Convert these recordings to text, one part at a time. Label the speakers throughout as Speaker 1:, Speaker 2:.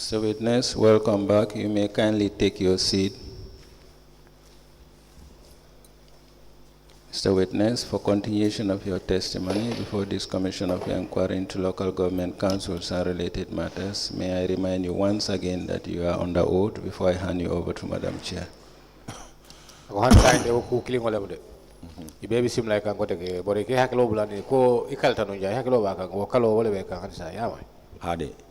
Speaker 1: Mr. Witness, welcome back. You may kindly take your seat. Mr. Witness, for continuation of your testimony before this Commission of Inquiry into Local Government Councils and related matters, may I remind you once again that you are under oath before I hand you over to Madam Chair.
Speaker 2: The baby seem like I'm going to get, but I can't go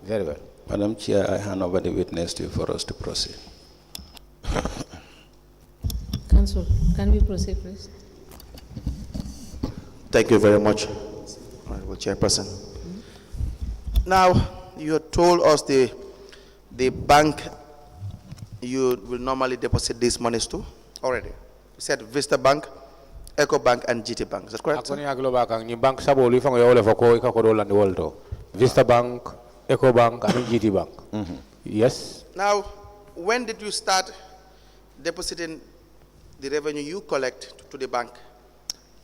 Speaker 2: very well.
Speaker 1: Madam Chair, I hand over the witness to you for us to proceed.
Speaker 3: Council, can we proceed, please?
Speaker 4: Thank you very much, Honorable Chairperson. Now, you told us the bank you will normally deposit these monies to already. You said Vista Bank, Eco Bank, and GT Bank. Is that correct?
Speaker 2: Vista Bank, Eco Bank, and GT Bank. Yes.
Speaker 4: Now, when did you start depositing the revenue you collect to the bank?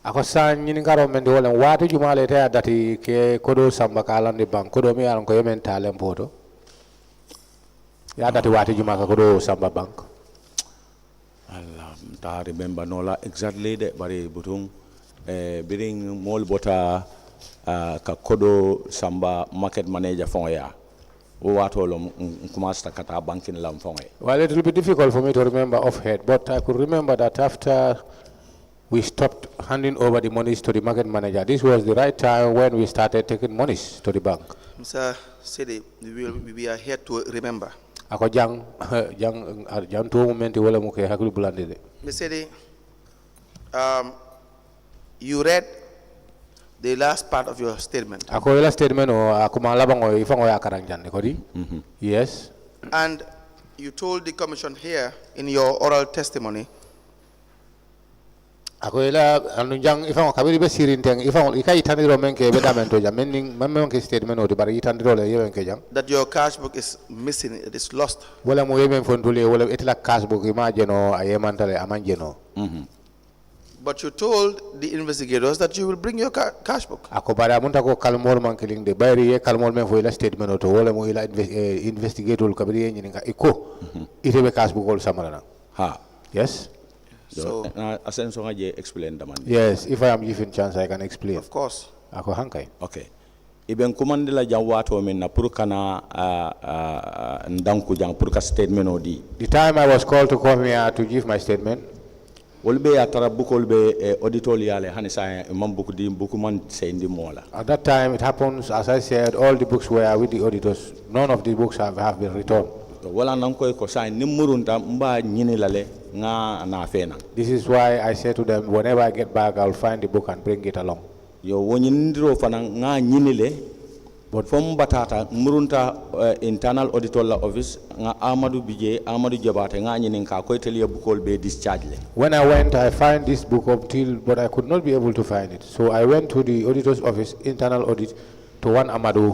Speaker 2: Ako sa nyiningaro mende wala watu jumale te adati ke kodo samba kalan di bank kodo mi aron ko yemen talem poto ya adati watu jumaka kodo samba bank.
Speaker 5: Allah ta remember nola exactly de bari butung biring mol bota ka kodo samba market manager fonya o wato lo kumasta kata bankin lam fonya.
Speaker 2: Well, it will be difficult for me to remember off head, but I could remember that after we stopped handing over the monies to the market manager, this was the right time when we started taking monies to the bank.
Speaker 4: Mr. Saidy, we are here to remember.
Speaker 2: Ako jang to momenti wala muke hakulu bulande.
Speaker 4: Mr. Saidy, you read the last part of your statement.
Speaker 2: Ako ila statement o ako malabang o ifang o yakarang jan kodi. Yes.
Speaker 4: And you told the commission here in your oral testimony.
Speaker 2: Ako ila anunjang ifang kabiri be sirinteng ifang ikai taniro menke bedamento jam mening memang statement o di bari taniro le yemen ke jang.
Speaker 4: That your cash book is missing, it is lost.
Speaker 2: Wala mo yemen fondule wala etla cash book imagino ayemantale amanjeno.
Speaker 4: But you told the investigators that you will bring your cash book.
Speaker 2: Ako bara munta ko kalmol man kiling de bari ye kalmol men fo ila statement o to wala mo ila investigator kabiri nyininga iko itebe cash book ol samarana.
Speaker 5: Ha.
Speaker 2: Yes.
Speaker 4: So,
Speaker 5: explain the man.
Speaker 2: Yes, if I am given chance, I can explain.
Speaker 4: Of course.
Speaker 2: Ako hankai.
Speaker 5: Okay. Iben commande la jawato men na purkana ndanku jang purka statement odi.
Speaker 2: The time I was called to come here to give my statement,
Speaker 5: wolbe atara bukolbe auditoriale hanisa mambuku di bukuman sendi mola.
Speaker 2: At that time, it happens, as I said, all the books were with the auditors. None of the books have been returned.
Speaker 5: Wala nanko ko sai nimurunta mba nyini lale nga na fena.
Speaker 2: This is why I say to them, whenever I get back, I'll find the book and bring it along.
Speaker 5: Yo wonyindiro fana nga nyini le but from batata murunta internal auditor la office nga Amadou Jabate nga nyini ka ko tele bukol be discharge le.
Speaker 2: When I went, I find this book but I could not be able to find it. So I went to the auditor's office, internal audit, to one Amadou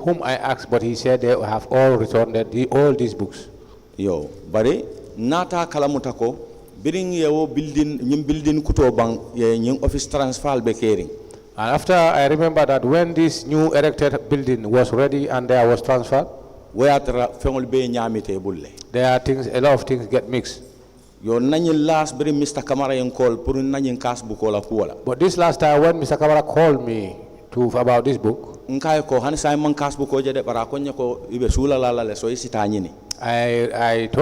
Speaker 2: whom I asked, but he said they have all returned all these books.
Speaker 5: Yo, bare nata kalamutako biring yewo building kuto bang nying office transfer be caring.
Speaker 2: And after I remember that when this new erected building was ready and there was transferred,
Speaker 5: there
Speaker 2: are things, a lot of things get mixed.
Speaker 5: Your last bring Mr. Kamara and call putting nanyin cash book or
Speaker 2: But this last time when Mr. Kamara called me about this book, I told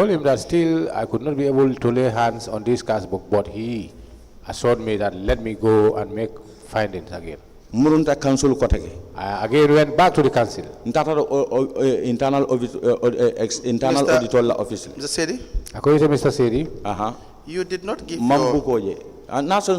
Speaker 2: him that still I could not be able to lay hands on this cash book, but he assured me that let me go and make findings again.
Speaker 5: Murunta council kotege.
Speaker 2: I again went back to the council.
Speaker 5: Internal auditor office.
Speaker 4: Mr. Saidy?
Speaker 2: According to Mr. Saidy,
Speaker 4: you did not give your...
Speaker 2: Yes, if I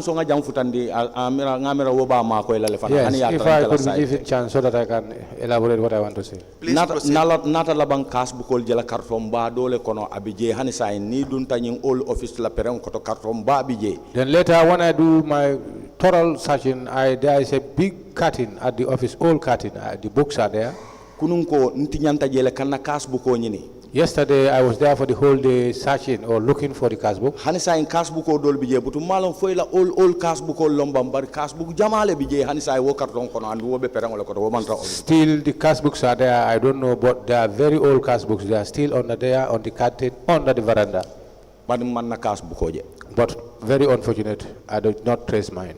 Speaker 2: could give it a chance so that I can elaborate what I want to say.
Speaker 4: Please proceed.
Speaker 5: Nata labang kas bukol jela karton ba dole kono abije hanisa ni dunta nying all office la pereng koto karton ba abije.
Speaker 2: Then later when I do my thorough searching, there is a big curtain at the office, old curtain. The books are there.
Speaker 5: Kununko ntinyanta jele kana kas buko nyini.
Speaker 2: Yesterday, I was there for the whole day searching or looking for the cash book.
Speaker 5: Hanisa in cash book o dol bije butu malon foila all cash book o lombam bar cash book jamale bije hanisa wo karton kono and wo be perangol ko wo mantra.
Speaker 2: Still, the cash books are there. I don't know, but they are very old cash books. They are still under there, on the curtain, under the veranda.
Speaker 5: But man na cash book oje.
Speaker 2: But very unfortunate, I did not trace mine.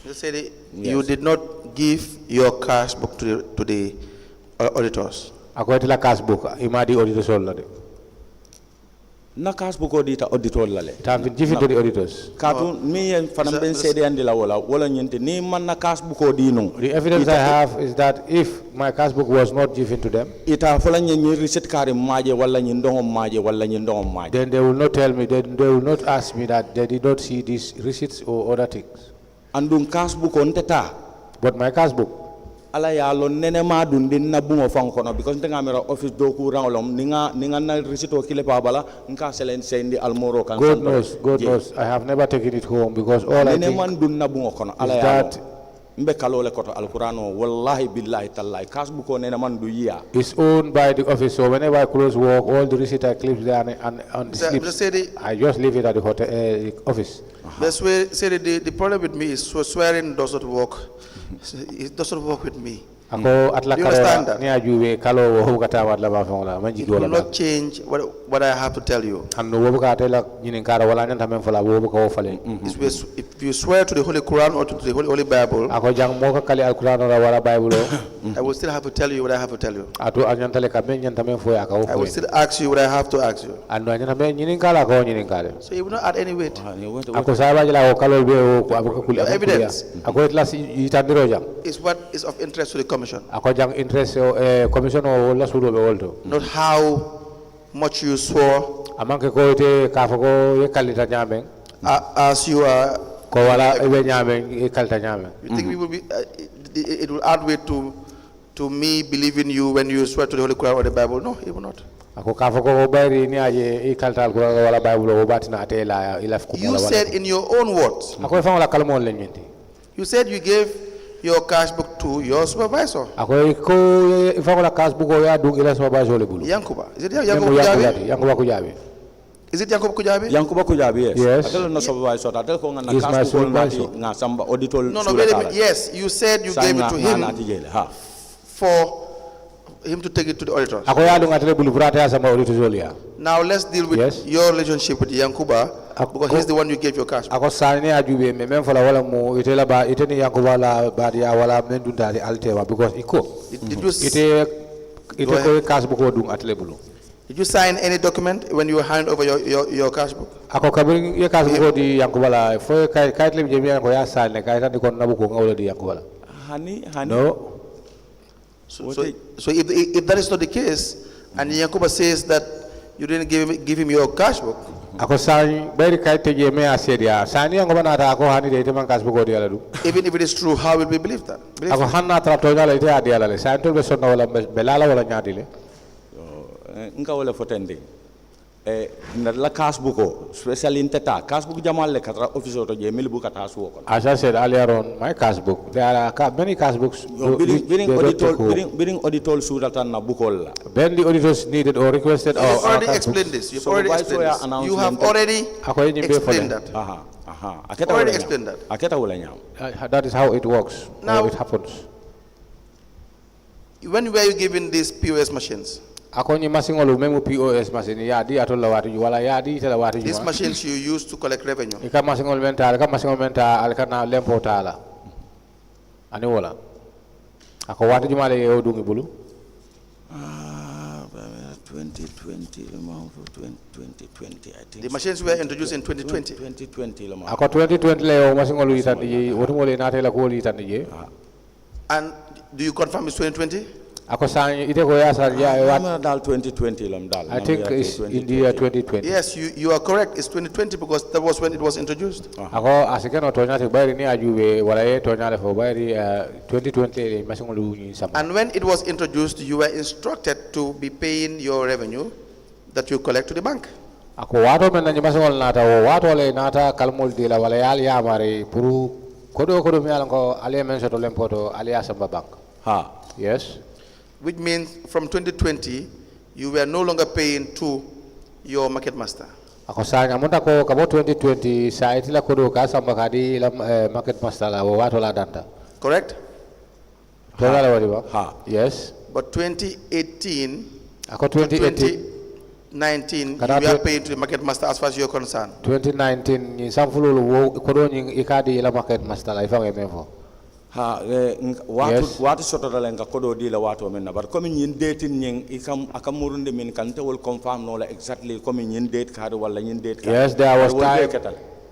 Speaker 4: You said you did not give your cash book to the auditors.
Speaker 2: According to the cash book, imadi auditors already.
Speaker 5: Na cash book auditor lale.
Speaker 2: It has been given to the auditors.
Speaker 5: Katu mi fanam ben sede andila wala nyente ni man na cash book odino.
Speaker 2: The evidence I have is that if my cash book was not given to them,
Speaker 5: ita fola nyi receipt kari maje wala nyi ndongo maje.
Speaker 2: then they will not tell me, they will not ask me that they did not see these receipts or other things.
Speaker 5: Andun cash book on teta.
Speaker 2: But my cash book,
Speaker 5: Ala ya lo nene ma dun din na bungo fang kono because ntenga mera office do ku rangolom ninga na receipt o kile pa bala nka selen sendi almoro kan
Speaker 2: God knows, I have never taken it home because all I
Speaker 5: nene
Speaker 2: think
Speaker 5: man dun na bungo kono ala
Speaker 2: is
Speaker 5: ya
Speaker 2: that
Speaker 5: mbe kalole koto alqurano wallahi billahi tallahi cash book o nene man du yiya
Speaker 2: it's owned by the office. So whenever I close work, all the receipt I clip there and on the slips, I just leave it at the hotel office.
Speaker 4: That's where the problem with me is swearing does not work. It doesn't work with me.
Speaker 2: Do you understand that?
Speaker 4: It will not change what I have to tell you. If you swear to the Holy Quran or to the Holy Bible, I will still have to tell you what I have to tell you. I will still ask you what I have to ask you. So you will not add any weight. Your evidence is what is of interest to the commission. Not how much you swore as you are. You think we will be, it will add weight to me believing you when you swear to the Holy Quran or the Bible? No, it will not. You said in your own words, you said you gave your cash book to your supervisor. Yankuba. Is it Yankuba Kujabi? Is it Yankuba Kujabi?
Speaker 5: Yankuba Kujabi, yes.
Speaker 2: Yes.
Speaker 5: I tell no supervisor. I tell you
Speaker 2: He's my supervisor.
Speaker 4: No, wait a minute. Yes, you said you gave it to him for him to take it to the auditors. Now let's deal with your relationship with Yankuba, because he's the one you gave your cash. Did you sign any document when you hand over your cash book?
Speaker 2: No.
Speaker 4: So if that is not the case, and Yankuba says that you didn't give him your cash book, even if it is true, how will we believe that?
Speaker 5: La cash book, especially in Teta, cash book Jamal Katra officer to Jamil Bukata Swok.
Speaker 2: As I said earlier on, my cash book, there are many cash books.
Speaker 5: Bidding auditor Suratan Nabukola.
Speaker 2: When the auditors needed or requested,
Speaker 4: you've already explained this. You've already explained this. You have already explained that. Already explained that.
Speaker 2: That is how it works.
Speaker 4: Now,
Speaker 2: how it happens.
Speaker 4: When were you given these POS machines?
Speaker 2: POS machine.
Speaker 4: These machines you use to collect revenue.
Speaker 5: 2020, I think.
Speaker 4: The machines were introduced in 2020.
Speaker 2: 2020.
Speaker 4: And do you confirm it's 2020?
Speaker 2: I think it's in the year 2020.
Speaker 4: Yes, you are correct. It's 2020 because that was when it was introduced.
Speaker 2: And
Speaker 4: when it was introduced, you were instructed to be paying your revenue that you collect to the bank.
Speaker 2: Yes.
Speaker 4: Which means from 2020, you were no longer paying to your market master.
Speaker 2: Ako sanya munda ko kabo 2020 sa itila ko do ka samba kadi la market master la wato la danta.
Speaker 4: Correct?
Speaker 2: Tola la wadi ba?
Speaker 5: Ha.
Speaker 2: Yes.
Speaker 4: But 2018
Speaker 2: Ako
Speaker 4: to
Speaker 2: 2018
Speaker 4: 2019,
Speaker 2: Kana
Speaker 4: you are
Speaker 2: twe-
Speaker 4: paying to the market master as far as you're concerned.
Speaker 2: 2019 ni samfulu wo ko do ni ikadi la market master la ifa ngemefo.
Speaker 5: Ha
Speaker 2: Yes.
Speaker 5: watu soto dala nga kodo di la watu men na bar comme nyin dating nyin ikam akamurunde min kan te wol confirm no la exactly comme nyin date card wala nyin date card.
Speaker 2: Yes, there was time.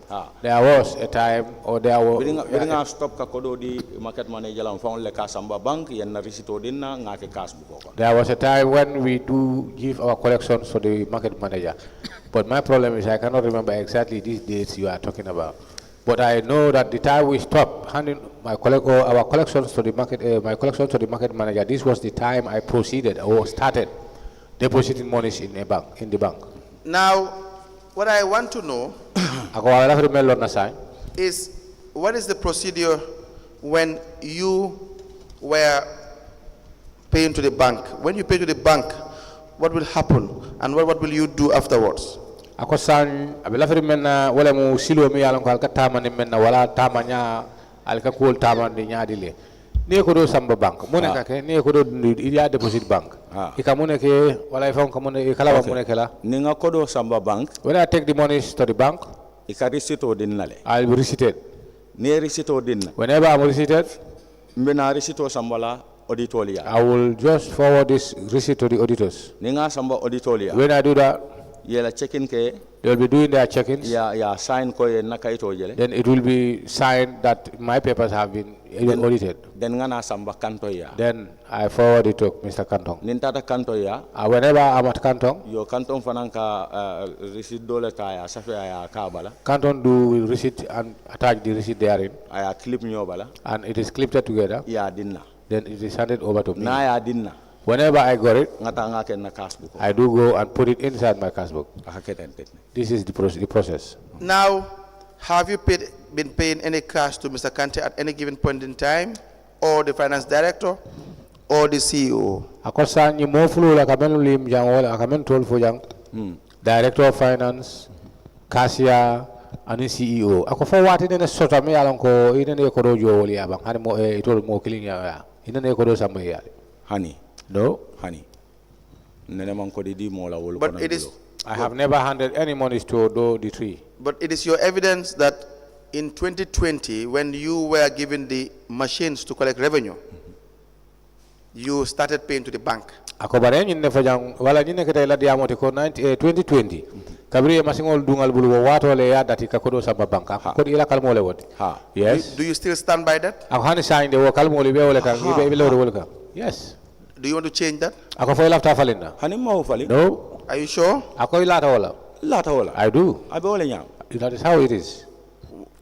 Speaker 5: Ha.
Speaker 2: There was a time or there was
Speaker 5: Biringa stop ka kodo di market manager la fon le ka samba bank yen na risito dinna ngake cash bu ko.
Speaker 2: There was a time when we do give our collections to the market manager. But my problem is I cannot remember exactly these dates you are talking about. But I know that the time we stopped handing our collections to the market, my collections to the market manager, this was the time I proceeded or started depositing monies in a bank, in the bank.
Speaker 4: Now, what I want to know
Speaker 2: Ako wala na remember na sign.
Speaker 4: is what is the procedure when you were paying to the bank? When you pay to the bank, what will happen and what will you do afterwards?
Speaker 2: Ako san abela feri menna wala mu silo mi yalan ko alka tama ni menna wala tama nya alka kul tama ni nyaadi le ni ko do samba bank mo ne ka ke ni ko do ya deposit bank ika mo ne ke wala ifon ko mo ne kala mo ne kala
Speaker 5: Ni nga kodo samba bank
Speaker 2: when I take the monies to the bank
Speaker 5: ika risito dinna le.
Speaker 2: I'll be receipted
Speaker 5: Ni risito dinna.
Speaker 2: whenever I'm receipted
Speaker 5: Mbena risito sambala auditoria.
Speaker 2: I will just forward this receipt to the auditors.
Speaker 5: Ni nga samba auditoria.
Speaker 2: When I do that
Speaker 5: Yela checking ke
Speaker 2: they will be doing their check-ins.
Speaker 5: ya sign ko ye nakaito jele.
Speaker 2: Then it will be signed that my papers have been audited.
Speaker 5: Den nga na samba kanto ya.
Speaker 2: Then I forward it to Mr. Kantong.
Speaker 5: Nintata kanto ya.
Speaker 2: Whenever I'm at Kantong,
Speaker 5: Yo kanton fananka receipt dole ta ya safe ya kabala.
Speaker 2: Canton do receipt and attach the receipt therein,
Speaker 5: Aya clip nyobala.
Speaker 2: and it is clipped together.
Speaker 5: Ya dinna.
Speaker 2: Then it is handed over to me.
Speaker 5: Na ya dinna.
Speaker 2: Whenever I got it,
Speaker 5: Ngata nga ken na cash book.
Speaker 2: I do go and put it inside my cash book.
Speaker 5: Akaketen.
Speaker 2: This is the process.
Speaker 4: Now, have you been paying any cash to Mr. Kante at any given point in time, or the finance director, or the CEO?
Speaker 2: Akosa ni mo fulu la kamen lim jang wala kamen tol fo jang. Director of Finance, cashier, and the CEO. Ako fo wati ne sota me yalan ko ine ne ko do jo wali abang hani mo itol mo killing ya. Ine ne ko do samba ya.
Speaker 5: Honey.
Speaker 2: No,
Speaker 5: Honey. Nene man ko di mo la wol
Speaker 4: But it is,
Speaker 2: I have never handed any monies to do the tree.
Speaker 4: but it is your evidence that in 2020, when you were given the machines to collect revenue, you started paying to the bank.
Speaker 2: Ako bare ñin ne fajang wala ñin ne kete la diamote ko 2020 kabri e masingol dungal bulu wato le ya dati ka ko do samba banka ko ila kalmo le wodi
Speaker 5: Ha.
Speaker 2: yes
Speaker 4: Do you still stand by that?
Speaker 2: ako hani sayde wo kalmo le be wala kan ibe le wala ka yes
Speaker 4: Do you want to change that?
Speaker 2: ako fo lafta falinda
Speaker 5: Honey mo fali.
Speaker 2: no
Speaker 4: Are you sure?
Speaker 2: ako ilata wala
Speaker 5: Lata wala.
Speaker 2: I do
Speaker 5: Abe wala nyam.
Speaker 2: that is how it is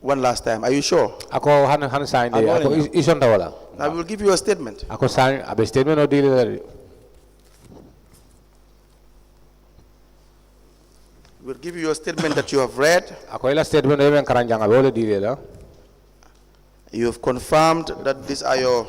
Speaker 4: One last time. Are you sure?
Speaker 2: ako hani sayde
Speaker 5: Ako
Speaker 2: ako
Speaker 5: wala
Speaker 2: isonda wala
Speaker 4: I will give you a statement.
Speaker 2: ako say abe statement o dile
Speaker 4: We'll give you a statement that you have read.
Speaker 2: ako ila statement e men karanjanga be wala dile la
Speaker 4: You have confirmed that these are your,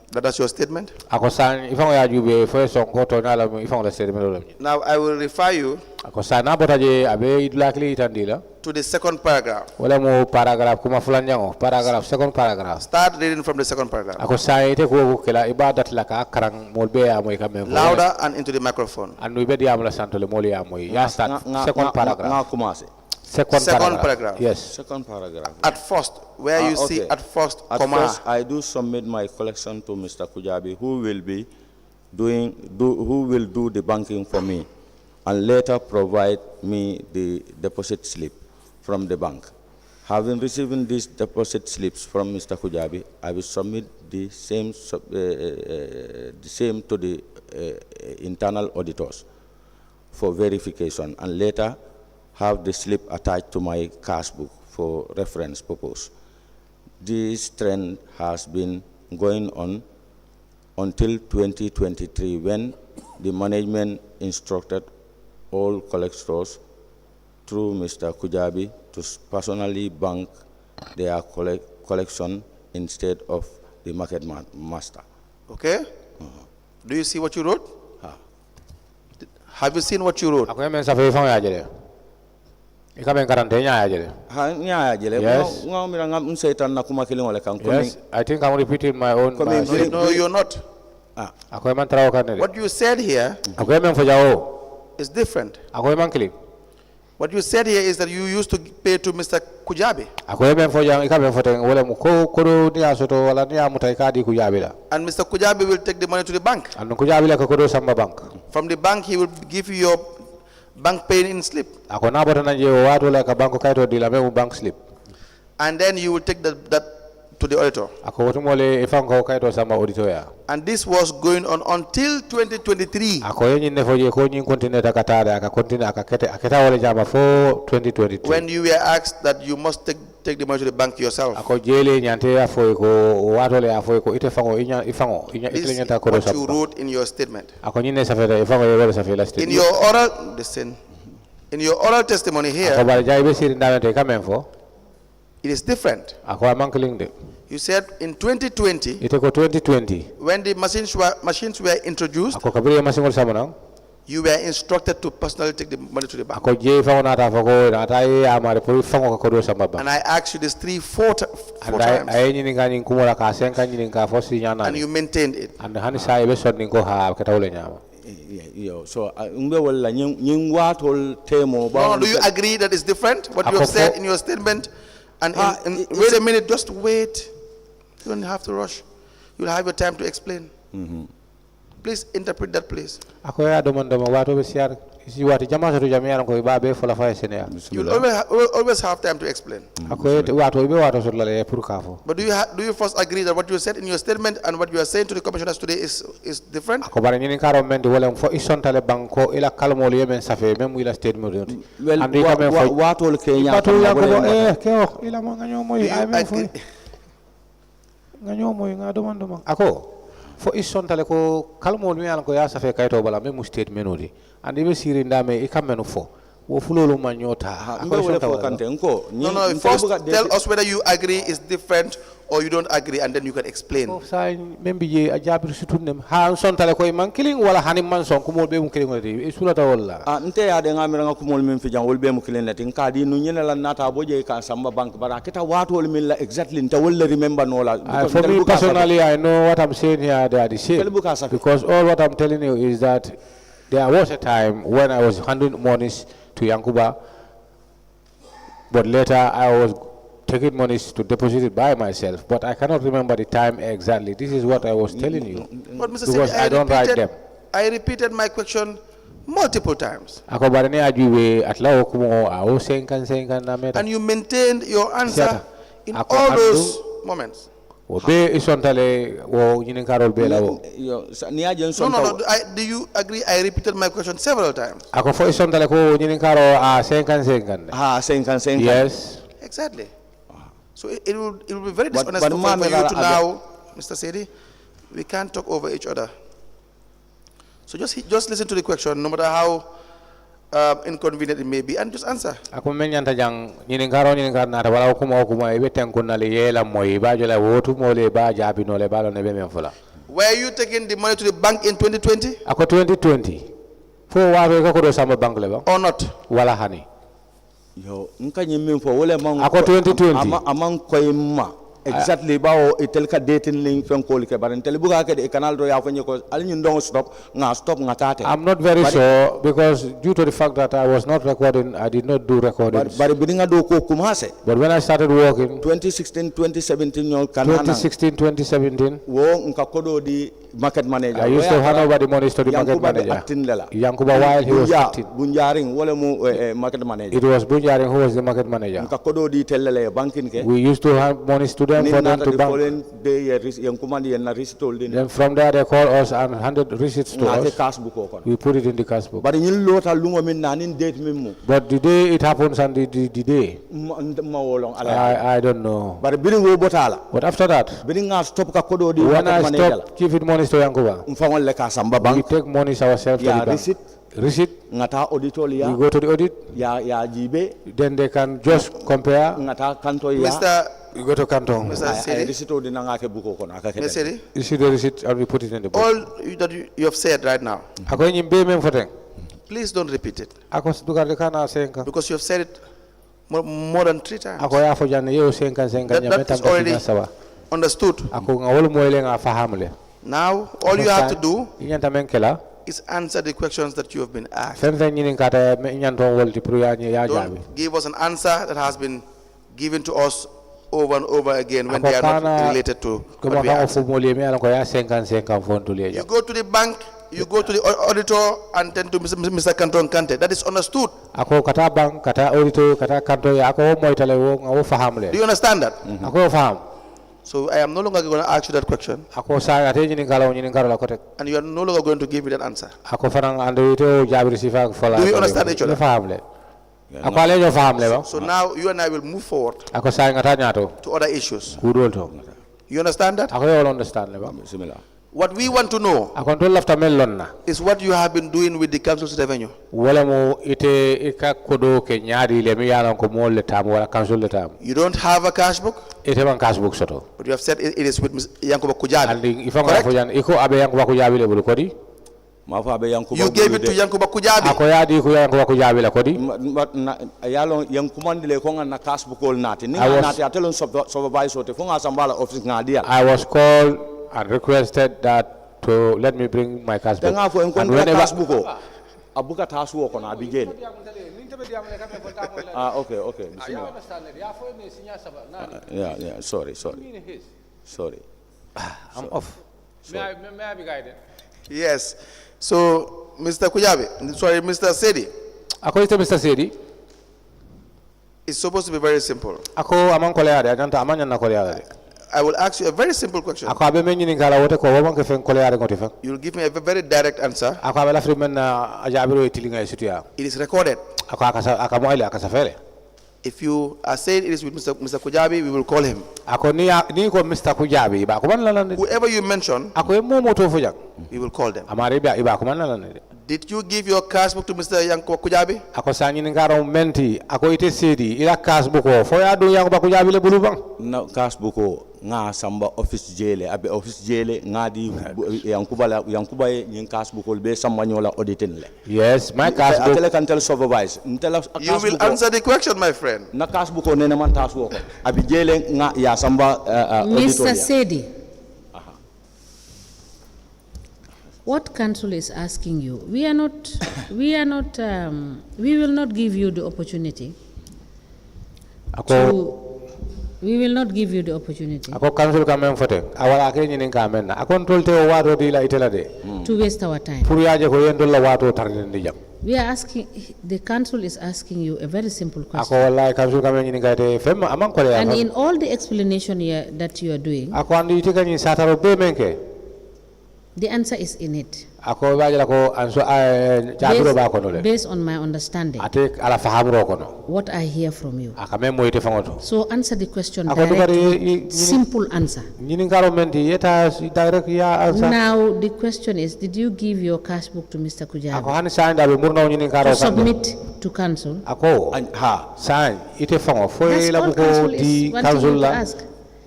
Speaker 4: that's your statement.
Speaker 2: ako say ifan ya jube fo son ko to nala ifan la statement wala
Speaker 4: Now I will refer you
Speaker 2: ako say na botaje abe likely itandila
Speaker 4: to the second paragraph.
Speaker 2: wala mo paragraph kuma fulanjango paragraph second paragraph
Speaker 4: Start reading from the second paragraph.
Speaker 2: ako sayite ko kala ibadat la ka karang molbe ya moy kamé
Speaker 4: Louder and into the microphone.
Speaker 2: andu be diam la santole mol ya moy ya start second
Speaker 5: Nga
Speaker 2: paragraph
Speaker 5: kumase.
Speaker 2: second
Speaker 4: paragraph.
Speaker 2: yes
Speaker 5: Second paragraph.
Speaker 4: At first, where you see
Speaker 5: Okay.
Speaker 4: at first,
Speaker 5: At
Speaker 4: comma.
Speaker 5: first, I do submit my collection to Mr. Kujabi, who will be who will do the banking for me, and later provide me the deposit slip from the bank. Having received these deposit slips from Mr. Kujabi, I will submit the same to the internal auditors for verification, and later have the slip attached to my cash book for reference purpose. This trend has been going on until 2023, when the management instructed all collectors through Mr. Kujabi to personally bank their collection instead of the market master.
Speaker 4: Okay? Do you see what you wrote?
Speaker 5: Ha.
Speaker 4: Have you seen what you wrote?
Speaker 2: Ako men safe fang ya jele. Ikamen karante nya ya jele.
Speaker 5: Ha nya jele.
Speaker 2: Yes.
Speaker 5: Nga mira nga msaitan na kuma kilingo le kan.
Speaker 2: Yes, I think I'm repeating my own.
Speaker 4: No, you're not.
Speaker 2: Ako man trawo kan.
Speaker 4: What you said here
Speaker 2: Ako men fo jawo.
Speaker 4: is different.
Speaker 2: Ako man kili.
Speaker 4: What you said here is that you used to pay to Mr. Kujabi.
Speaker 2: Ako men fo jang ikamen fo ten wala mu ko do dia soto wala dia mutai kadi Kujabi la.
Speaker 4: And Mr. Kujabi will take the money to the bank.
Speaker 2: And Kujabi la ko do samba bank.
Speaker 4: From the bank, he will give you your bank pay in slip.
Speaker 2: Ako na bota na je wato la ka banko kaito di la memu bank slip.
Speaker 4: And then you will take that to the auditor.
Speaker 2: Ako wotu mole ifango kaito samba auditor ya.
Speaker 4: And this was going on until 2023.
Speaker 2: Ako yenyi ne fo je ko nyin continue ta katade aka continue aka kete aketa wala jama fo 2022.
Speaker 4: When you were asked that you must take the money to the bank yourself.
Speaker 2: Ako jele nyante ya fo ko wato le afo ko ite fango ifango
Speaker 4: This
Speaker 2: ite
Speaker 4: is
Speaker 2: nyanta ko do
Speaker 4: what you
Speaker 2: samba.
Speaker 4: wrote in your statement.
Speaker 2: Ako nyine safeta ifango yele safela
Speaker 4: In
Speaker 2: statement.
Speaker 4: your oral, listen, in your oral testimony
Speaker 2: Ako
Speaker 4: here,
Speaker 2: bari jay be siri ndawente kamen fo.
Speaker 4: it is different.
Speaker 2: Ako amankeling de.
Speaker 4: You said in 2020,
Speaker 2: Ite ko 2020.
Speaker 4: when the machines were introduced,
Speaker 2: Ako kabiri masingol samana.
Speaker 4: you were instructed to personally take the money to the bank.
Speaker 2: Ako je fango na ta fako na ta ye amare po fango ko do samba bank.
Speaker 4: And I asked you this four
Speaker 2: And
Speaker 4: times,
Speaker 2: I nyini ngani kumura ka sen kan nyini ka fo si nyana.
Speaker 4: and you maintained it.
Speaker 2: And hani sa ibe sodni ko ha ketawle nyama.
Speaker 5: Yo, so umbe wala nying watol temo ba.
Speaker 4: No, do you agree that it's different? What you have said in your statement? And wait a minute, just wait. You don't have to rush. You'll have your time to explain. Please interpret that, please.
Speaker 2: Ako ya domanda ma wato be siar isi wati jama so jama yaran ko ba be fola fa sene.
Speaker 4: You'll always have time to explain.
Speaker 2: Ako wato be wato so la pour ka fo.
Speaker 4: But do you first agree that what you said in your statement and what you are saying to the commissioners today is different?
Speaker 2: Ako bara nyini karo men de wala fo isontale banko ila kalmo le yemen safe même ila statement de.
Speaker 5: Well, watol Kenya.
Speaker 2: Wato ya ko keo ila mo nganyo moy ay men fo. Nganyo moy nga domanda ma. Ako fo isontale ko kalmo mi an ko ya safe kayto bala même statement odi. Andi be siri ndame e kameno fo. Wo fulolo ma nyota.
Speaker 4: No, first tell us whether you agree is different or you don't agree, and then you can explain.
Speaker 2: Say membi je a jabir sutunem ha sontale koy man killing wala hani man son ko mo be mu killing wala e sulata wala
Speaker 5: nte ya de ngamira nga kumol min fi jang wol be mu killing lati ka di nu nyene la nata boje ka samba bank bara kita watol min la exactly nta wala remember no la.
Speaker 2: For me personally, I know what I'm saying here, they are the same, because all what I'm telling you is that there was a time when I was handing monies to Yankuba, but later I was taking monies to deposit it by myself, but I cannot remember the time exactly. This is what I was telling you,
Speaker 4: But Mr.
Speaker 2: because
Speaker 4: Saidy,
Speaker 2: I don't write them.
Speaker 4: I repeated my question multiple times.
Speaker 2: And
Speaker 4: you maintained your answer in all those moments.
Speaker 2: No,
Speaker 4: Do you agree? I repeated my question several times.
Speaker 2: Yes.
Speaker 4: Exactly. So it will be very dishonest for you to now, Mr. Saidy, we can't talk over each other. So just listen to the question, no matter how inconvenient it may be, and just answer.
Speaker 2: Were
Speaker 4: you taking the money to the bank in 2020?
Speaker 2: 2020.
Speaker 4: Or not?
Speaker 2: Wala hani.
Speaker 5: Yo, nka nyimmin fo wala man
Speaker 2: Ako 2020.
Speaker 5: amang koyma exactly bawo itel ka dating link fen ko ke baran tel buga ke de canal do ya fa nyiko al ñu ndong stop nga tate.
Speaker 2: I'm not very sure, because due to the fact that I was not recording, I did not do recordings.
Speaker 5: Bari bi nga do ko commencer.
Speaker 2: But when I started working
Speaker 5: 2016 2017 ñol kanana
Speaker 2: 2016 2017
Speaker 5: wo nka kodo di market manager.
Speaker 2: I used to hand over the monies to the market manager. Yankuba while he was acting.
Speaker 5: Bunjaring wala mu market manager.
Speaker 2: It was Bunjaring who was the market manager.
Speaker 5: Nka kodo di tellele banking ke.
Speaker 2: We used to have monies to them for them to bank. Then from there they called us and handed receipts to us. We put it in the cash book. But the day it happens and the day, I don't know. But after that, when I stop giving monies to Yankuba, we take monies ourselves to the bank. Receipt. We go to the audit. Then they can just compare.
Speaker 4: Mr.
Speaker 2: You go to Canton.
Speaker 4: Mr.
Speaker 5: I
Speaker 4: Saidy.
Speaker 5: receipt o dina ngake buko kono aka
Speaker 4: Mr. Saidy,
Speaker 2: You see the receipt, and we put it in the book.
Speaker 4: all that you have said right now,
Speaker 2: Ako yung be men foten.
Speaker 4: please don't repeat it.
Speaker 2: Ako dugar de kana senka.
Speaker 4: Because you have said it more than 3 times.
Speaker 2: Ako ya fo jan yo senka
Speaker 4: That
Speaker 2: nyameta
Speaker 4: is already
Speaker 2: sawa.
Speaker 4: understood.
Speaker 2: Ako ngawol moyle nga fahamle.
Speaker 4: Now, all you have to do
Speaker 2: Inyanta men kela.
Speaker 4: is answer the questions that you have been asked.
Speaker 2: Fen fen nyinin kata inyanto wolti pour ya jabi.
Speaker 4: Don't give us an answer that has been given to us over and over again when
Speaker 2: Ako
Speaker 4: they are not
Speaker 2: kana-
Speaker 4: related to
Speaker 2: Ko
Speaker 4: what we
Speaker 2: ba
Speaker 4: asked.
Speaker 2: ko mole me ala ko ya 50 fontu le
Speaker 4: You go to the bank, you go to the auditor and then to Mr. Canton Kante. That is understood.
Speaker 2: Ako kata bank, kata auditor, kata kanto ya ako moitale wo ngawo fahamle.
Speaker 4: Do you understand that?
Speaker 2: Ako faham.
Speaker 4: So I am no longer going to ask you that question,
Speaker 2: Ako sa ate nyinin kala la kotek.
Speaker 4: and you are no longer going to give me that answer.
Speaker 2: Ako fanang ando ito jabri sifa fala.
Speaker 4: Do we understand each other?
Speaker 2: Fahamle. Ako ale yo fahamle ba?
Speaker 4: So now you and I will move forward
Speaker 2: Ako sa ngata nyato.
Speaker 4: to other issues.
Speaker 2: Kudol to.
Speaker 4: You understand that?
Speaker 2: Ako yo understand le ba?
Speaker 5: Bismillah.
Speaker 4: What we want to know
Speaker 2: Ako to lafta melon na.
Speaker 4: is what you have been doing with the council's revenue.
Speaker 2: Wala mo ite ika kodo ke nyaari le mi yalan ko mol le tam wala council le tam.
Speaker 4: You don't have a cash book,
Speaker 2: Ite man cash book soto.
Speaker 4: but you have said it is with Yankuba Kujabi.
Speaker 2: Andi ifanga
Speaker 4: Correct?
Speaker 2: ko jan iko abe yang ko jabi le bulu kodi.
Speaker 5: Ma fa be yankuba
Speaker 4: You gave it to Yankuba Kujabi.
Speaker 2: Ako ya di ko yang ko jabi la kodi.
Speaker 5: yalo yang kumandile ko nga na cash bukol nati ni
Speaker 2: I was-
Speaker 5: nati atelon supervisor te funga sambala office ngadia
Speaker 2: I was called and requested that to let me bring my cash book.
Speaker 5: tanga fo en
Speaker 2: And
Speaker 5: kon cash
Speaker 2: whenever
Speaker 5: buko abuka tasu ko na bigel okay bismillah yeah sorry
Speaker 2: I'm off.
Speaker 5: May
Speaker 2: I be guided?
Speaker 4: Yes. So, Mr. Kujabi, sorry, Mr. Saidy,
Speaker 2: Ako ito Mr. Saidy.
Speaker 4: it's supposed to be very simple.
Speaker 2: Ako amang koleade, ajanta amanya na koleade.
Speaker 4: I will ask you a very simple question.
Speaker 2: Ako abe men nyini ngala wote ko wamang ke fen koleade ngoti fen.
Speaker 4: You will give me a very direct answer.
Speaker 2: Ako abe la fri men na ajabiro itilinga isutia.
Speaker 4: It is recorded.
Speaker 2: Ako akamo ile akasafele.
Speaker 4: If you are saying it is with Mr. Kujabi, we will call him.
Speaker 2: Ako ni ko Mr. Kujabi ba ko man la lan.
Speaker 4: Whoever you mention,
Speaker 2: Ako mo moto fo jak.
Speaker 4: we will call them.
Speaker 2: Amare ba ko man la lan.
Speaker 4: Did you give your cash book to Mr. Yankuba Kujabi?
Speaker 2: Ako sa nyini ngaro menti ako ite Saidy ila cash book ko fo ya do yang ba Kujabi le bulu bang.
Speaker 5: na cash buko nga samba office jele abe office jele ngadi yankuba yin cash buko be samba nyola auditing le
Speaker 2: Yes, my cash book.
Speaker 5: atele kan tel supervise ntela
Speaker 4: You will answer the question, my friend.
Speaker 5: na cash buko nene man tasu ko abi jele nga ya samba
Speaker 3: Mr.
Speaker 5: auditoria
Speaker 3: Saidy, what council is asking you, we will not give you the opportunity
Speaker 2: Ako
Speaker 3: we will not give you the opportunity
Speaker 2: ako council ka men fote awala ke nyini ka men na ako tolte o wato di la itela de
Speaker 3: to waste our time.
Speaker 2: pour yaje ko yendo la wato tarde ndi jam
Speaker 3: We are asking, the council is asking you a very simple
Speaker 2: ako
Speaker 3: question.
Speaker 2: wallahi council ka men nyini ka te fem amang ko
Speaker 3: And
Speaker 2: ya
Speaker 3: in all the explanation here that you are doing,
Speaker 2: ako andi ite kanyi sataro be men ke
Speaker 3: the answer is in it.
Speaker 2: ako waje la ko anso jabiro ba ko no le
Speaker 3: Based on my understanding,
Speaker 2: ate ala fahamro ko no
Speaker 3: what I hear from you.
Speaker 2: aka men mo ite fangoto
Speaker 3: So answer the question
Speaker 2: ako
Speaker 3: directly, simple answer.
Speaker 2: nyini ngaro menti yeta direct ya answer
Speaker 3: Now the question is, did you give your cash book to Mr.
Speaker 2: ako
Speaker 3: Kujabi
Speaker 2: hani sanda be murno nyini ngaro
Speaker 3: to submit to council?
Speaker 2: ako
Speaker 5: ha
Speaker 2: san ite fango fo
Speaker 3: That's
Speaker 2: la
Speaker 3: all
Speaker 2: buko
Speaker 3: council is
Speaker 2: di
Speaker 3: wanting
Speaker 2: council
Speaker 3: you to
Speaker 2: la
Speaker 3: ask.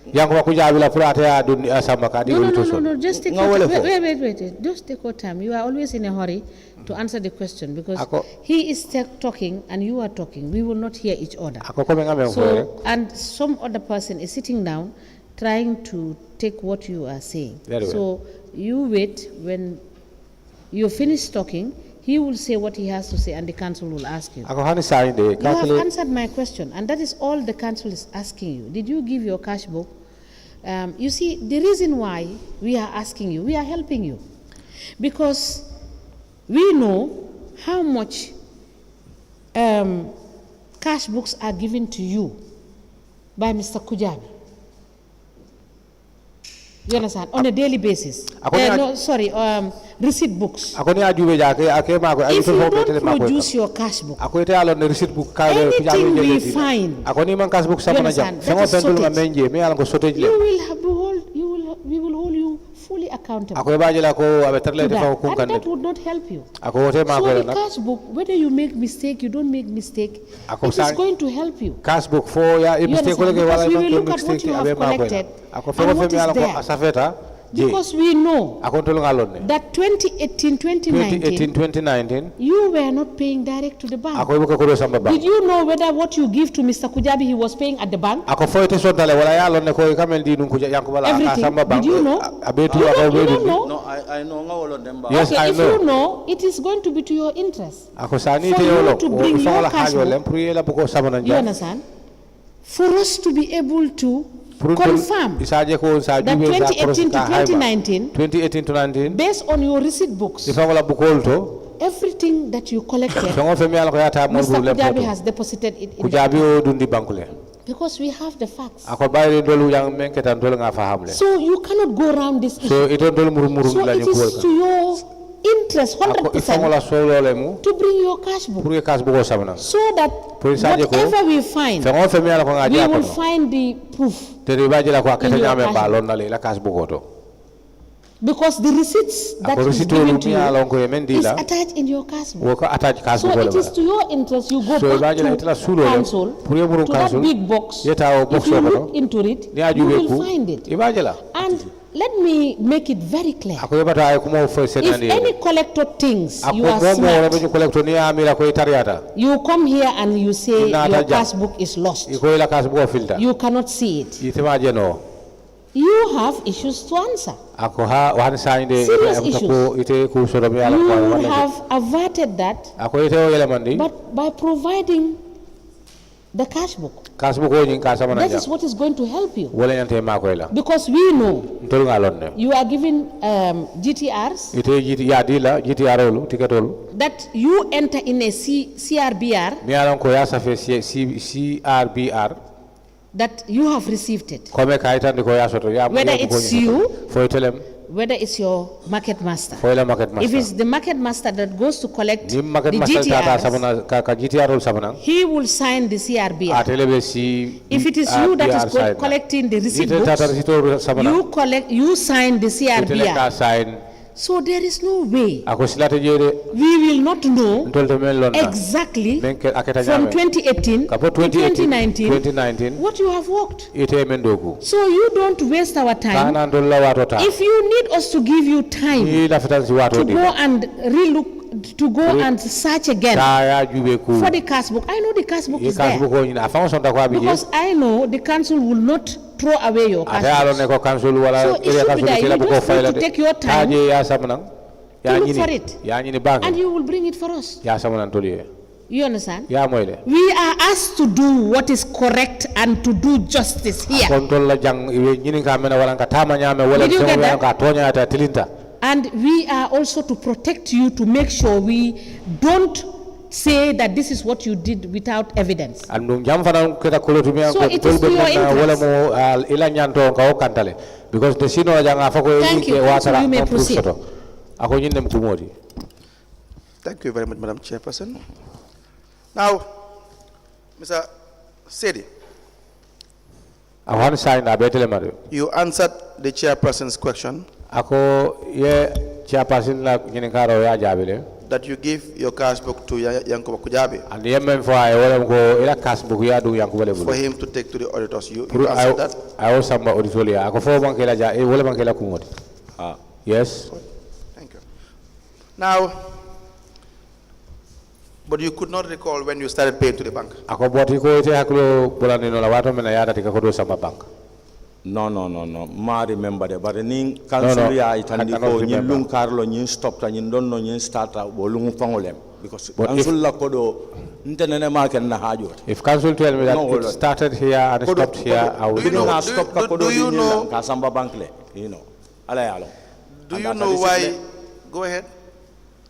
Speaker 2: yang ko Kujabi la pour ate ya dun asamba ka di
Speaker 3: No,
Speaker 2: to
Speaker 3: no, just take
Speaker 5: Nga
Speaker 3: your
Speaker 5: wale
Speaker 3: time.
Speaker 5: fo.
Speaker 3: Wait. Just take your time. You are always in a hurry to answer the question because
Speaker 2: Ako-
Speaker 3: he is talking and you are talking. We will not hear each other.
Speaker 2: ako ko men ngamen fo
Speaker 3: So, and some other person is sitting down trying to take what you are saying.
Speaker 2: Very well.
Speaker 3: So, you wait when you finish talking, he will say what he has to say and the council will ask you.
Speaker 2: ako hani sande
Speaker 3: You have
Speaker 2: council
Speaker 3: answered my question, and that is all the council is asking you. Did you give your cash book? You see, the reason why we are asking you, we are helping you. Because we know how much cash books are given to you by Mr. Kujabi. You understand? On a daily basis. Receipt books.
Speaker 2: ako ni ajube ja ke ake ma ko
Speaker 3: If
Speaker 2: to
Speaker 3: you
Speaker 2: fo tele
Speaker 3: don't
Speaker 2: ma ko
Speaker 3: produce your cash book,
Speaker 2: ako ite alo ne receipt book ka be
Speaker 3: anything
Speaker 2: Kujabi
Speaker 3: we
Speaker 2: je
Speaker 3: find,
Speaker 2: ako ni man cash book sama na jam
Speaker 3: understand?
Speaker 2: fengo
Speaker 3: That is
Speaker 2: pendul
Speaker 3: shortage.
Speaker 2: ngamenje me ala ko soteji
Speaker 3: you
Speaker 2: le
Speaker 3: will have we will hold you fully accountable. accountable
Speaker 2: ako bajela ko abe
Speaker 3: to
Speaker 2: terle defa
Speaker 3: that,
Speaker 2: ko
Speaker 3: and
Speaker 2: kande
Speaker 3: that would not help you.
Speaker 2: ako wote ma
Speaker 3: So
Speaker 2: ko
Speaker 3: the
Speaker 2: nak
Speaker 3: cash book, whether you make mistake, you don't make mistake,
Speaker 2: Ako
Speaker 3: it is
Speaker 2: sa-
Speaker 3: going to help you.
Speaker 2: cash book fo ya
Speaker 3: You
Speaker 2: mistake ko
Speaker 3: understand?
Speaker 2: lege wala
Speaker 3: Because we
Speaker 2: ma
Speaker 3: will
Speaker 2: ko
Speaker 3: look at what
Speaker 2: mistake
Speaker 3: you have
Speaker 2: abe ma ko
Speaker 3: collected
Speaker 2: ako
Speaker 3: and
Speaker 2: fo
Speaker 3: what
Speaker 2: fe
Speaker 3: is
Speaker 2: ala ko
Speaker 3: there.
Speaker 2: asafeta
Speaker 3: Because we know
Speaker 2: ako tolu ngalonne
Speaker 3: that 2018,
Speaker 2: 2018
Speaker 3: 2019,
Speaker 2: 2019
Speaker 3: you were not paying direct to the bank.
Speaker 2: ako ibuka ko do samba bank
Speaker 3: Did you know whether what you give to Mr. Kujabi he was paying at the bank?
Speaker 2: ako foyte sontale wala ya lonne ko kamel di nun ko yanko bala
Speaker 3: Everything.
Speaker 2: samba bank
Speaker 3: Did you know?
Speaker 2: abetu
Speaker 3: You
Speaker 2: ako
Speaker 3: don't
Speaker 2: bedu
Speaker 3: know?
Speaker 5: No, I know ngawolo demba.
Speaker 2: Yes,
Speaker 3: Okay,
Speaker 2: I
Speaker 3: if
Speaker 2: know.
Speaker 3: you know, it is going to be to your interest.
Speaker 2: ako sani
Speaker 3: For
Speaker 2: te
Speaker 3: you
Speaker 2: yolo
Speaker 3: to bring your
Speaker 2: la
Speaker 3: cash
Speaker 2: hajo
Speaker 3: book.
Speaker 2: lem pour yela buko sabana
Speaker 3: You
Speaker 2: ja
Speaker 3: understand? For us to be able to confirm
Speaker 2: isaje ko sa
Speaker 3: that
Speaker 2: jube
Speaker 3: 2018 to 2019,
Speaker 2: 2018 to 19
Speaker 3: based on your receipt books,
Speaker 2: ifa wala bukol to
Speaker 3: everything that you collected,
Speaker 2: fengo fe mi ala ko yata mo
Speaker 3: Mr.
Speaker 2: bu lem
Speaker 3: Kujabi
Speaker 2: foto
Speaker 3: has deposited it in
Speaker 2: ku
Speaker 3: the
Speaker 2: jabi
Speaker 3: account.
Speaker 2: o dundi bankule
Speaker 3: Because we have the facts.
Speaker 2: ako bayri dolu yang men ketan dolu nga fahamle
Speaker 3: So you cannot go around this issue.
Speaker 2: so ito dolu muru
Speaker 3: So
Speaker 2: la
Speaker 3: it
Speaker 2: ñu ko
Speaker 3: is to your interest,
Speaker 2: ako ifa wala
Speaker 3: 100%,
Speaker 2: solo le mu
Speaker 3: to bring your cash book.
Speaker 2: pour ye kas buko sabana
Speaker 3: So that
Speaker 2: Pour isaje ko,
Speaker 3: whatever we find,
Speaker 2: fengo fe mi ala ko nga
Speaker 3: we
Speaker 2: ja
Speaker 3: will
Speaker 2: ko
Speaker 3: find the proof.
Speaker 2: te ribaje la ko akata
Speaker 3: In your
Speaker 2: nyame
Speaker 3: cash
Speaker 2: ba
Speaker 3: book.
Speaker 2: lon na le la kas buko to
Speaker 3: Because the receipts that
Speaker 2: ako
Speaker 3: is
Speaker 2: receipt
Speaker 3: given
Speaker 2: lu
Speaker 3: to
Speaker 2: mi ala ko
Speaker 3: you
Speaker 2: men
Speaker 3: is
Speaker 2: dila
Speaker 3: attached in your cash book.
Speaker 2: wo ko attach kas
Speaker 3: So
Speaker 2: buko
Speaker 3: it is
Speaker 2: le
Speaker 3: to your interest, you go
Speaker 2: So
Speaker 3: back
Speaker 2: imagine itla
Speaker 3: to
Speaker 2: sulo le,
Speaker 3: council,
Speaker 2: pour ye muru
Speaker 3: to that
Speaker 2: council,
Speaker 3: big box.
Speaker 2: yeta o box
Speaker 3: If you
Speaker 2: o kono,
Speaker 3: look into it,
Speaker 2: ni
Speaker 3: you
Speaker 2: aju
Speaker 3: will
Speaker 2: ku
Speaker 3: find it.
Speaker 2: ibaje la
Speaker 3: And let me make it very clear.
Speaker 2: ako yebata ay ko mo fo
Speaker 3: If
Speaker 2: senani
Speaker 3: any collector thinks
Speaker 2: ako
Speaker 3: you are
Speaker 2: mo mo wala
Speaker 3: smart,
Speaker 2: ñu collecto ni amira ko itariata
Speaker 3: you come here and you say
Speaker 2: Nata
Speaker 3: your
Speaker 2: jam.
Speaker 3: cash book is lost.
Speaker 2: iko ila kas buko filter
Speaker 3: You cannot see it.
Speaker 2: itema je no
Speaker 3: You have issues to answer.
Speaker 2: ako ha wan sainde
Speaker 3: Serious
Speaker 2: ko ite ku so do mi ala
Speaker 3: You
Speaker 2: ko
Speaker 3: would
Speaker 2: wala
Speaker 3: have averted that,
Speaker 2: ako ite o yele mandi
Speaker 3: but by providing the cash book,
Speaker 2: kas buko nyin ka sama na
Speaker 3: that
Speaker 2: ja
Speaker 3: is what is going to help you.
Speaker 2: wala ñante ma ko la
Speaker 3: Because we know
Speaker 2: ntol ngalon ne
Speaker 3: you are given GTRs,
Speaker 2: ite jiti ya dila jiti arolu tiketolu
Speaker 3: that you enter in a CRBR,
Speaker 2: mi ala ko ya safe CRBR
Speaker 3: that you have received it.
Speaker 2: kome kayitande ko ya soto ya
Speaker 3: Whether it's you,
Speaker 2: fo telem
Speaker 3: whether it's your market master.
Speaker 2: fo la market master
Speaker 3: If it's the market master that goes to collect
Speaker 2: ni market
Speaker 3: the
Speaker 2: master tata
Speaker 3: GTRs,
Speaker 2: sabana ka GTR ol sabana
Speaker 3: he will sign the CRBR.
Speaker 2: atele be si
Speaker 3: If it is you that is collecting the receipt
Speaker 2: ite tata
Speaker 3: books,
Speaker 2: receipt sabana
Speaker 3: you sign the
Speaker 2: itele ka
Speaker 3: CRBR.
Speaker 2: sign
Speaker 3: So there is no way
Speaker 2: ako silate jede
Speaker 3: we will not know
Speaker 2: ntol to men lonna
Speaker 3: exactly
Speaker 2: men ke aketa
Speaker 3: from
Speaker 2: nyame
Speaker 3: 2018
Speaker 2: kapo
Speaker 3: to
Speaker 2: 2018
Speaker 3: 2019 what you have worked.
Speaker 2: ite men dogu
Speaker 3: So you don't waste our time.
Speaker 2: kana ndol la wato ta
Speaker 3: If you need us to give you time
Speaker 2: ni la fitan si wato
Speaker 3: to
Speaker 2: di
Speaker 3: go and relook, to go and search again
Speaker 2: ta ya jube ku
Speaker 3: for the cash book, I know the cash book
Speaker 2: ye
Speaker 3: is
Speaker 2: kas
Speaker 3: there.
Speaker 2: buko ni afa son ta ko abije
Speaker 3: Because I know the council will not throw away your
Speaker 2: ate
Speaker 3: cash
Speaker 2: alo
Speaker 3: book.
Speaker 2: ne ko council wala
Speaker 3: So it
Speaker 2: area
Speaker 3: should be
Speaker 2: council
Speaker 3: there.
Speaker 2: kila
Speaker 3: You
Speaker 2: buko
Speaker 3: just need
Speaker 2: fayla
Speaker 3: to take your time
Speaker 2: taje ya sabana ya
Speaker 3: look
Speaker 2: nyini
Speaker 3: for it.
Speaker 2: ya nyini bank
Speaker 3: And you will bring it for us.
Speaker 2: ya sabana toliye
Speaker 3: You understand?
Speaker 2: ya moyle
Speaker 3: We are asked to do what is correct and to do justice here.
Speaker 2: kontrol la jang iwe nyini ka mena wala ka tama nyame wala
Speaker 3: Did you get that?
Speaker 2: ka tonya ta tilinta
Speaker 3: And we are also to protect you to make sure we don't say that this is what you did without evidence.
Speaker 2: andum jam fana keta kolotu mi
Speaker 3: So
Speaker 2: ko
Speaker 3: it is to your
Speaker 2: wala
Speaker 3: interest.
Speaker 2: mo ila nyanto ka o kantale because the sino janga fa ko
Speaker 3: Thank you.
Speaker 2: watara
Speaker 3: You may
Speaker 2: on proof
Speaker 3: proceed.
Speaker 2: soto ako nyinde ko modi
Speaker 4: Thank you very much, Madam Chairperson. Now, Mr. Saidy,
Speaker 2: awan sign na betele mari
Speaker 4: you answered the chairperson's question
Speaker 2: ako ye chairperson la nyini karo ya jabile
Speaker 4: that you give your cash book to Yankuba Kujabi
Speaker 2: and yemen fo ay wala ko ila kas bu ya du yanku wala
Speaker 4: for
Speaker 2: bulu
Speaker 4: him to take to the auditors. You
Speaker 2: Pour
Speaker 4: answered that?
Speaker 2: I was samba auditoria ako fo banke la ja wala banke la kumodi yes
Speaker 4: Thank you. Now, but you could not recall when you started paying to the bank.
Speaker 2: ako boti ko ite haklo bolani no la wato mena yada tika ko do samba bank
Speaker 5: No. Ma remember de but nin council ya
Speaker 2: I
Speaker 5: itandi
Speaker 2: cannot
Speaker 5: ko nyin
Speaker 2: remember.
Speaker 5: lung karlo nyin stop ta nyin don no nyin start ta bo lung fangolem because
Speaker 2: But
Speaker 5: council la kodo ntenene ma ken na hajo.
Speaker 2: if council tell me that
Speaker 5: No,
Speaker 2: it
Speaker 5: Lord.
Speaker 2: started here and
Speaker 5: Kodo-
Speaker 2: stopped here
Speaker 5: kodo-
Speaker 2: I will
Speaker 4: do you know-
Speaker 5: na
Speaker 4: do you-
Speaker 5: stop ka
Speaker 4: do-
Speaker 5: kodo
Speaker 4: do you
Speaker 5: nyin
Speaker 4: know-
Speaker 5: ka samba bank le you know ala ya lo.
Speaker 4: Do
Speaker 5: And
Speaker 4: you
Speaker 5: that
Speaker 4: know
Speaker 5: is
Speaker 4: why?
Speaker 5: it.
Speaker 4: Go ahead.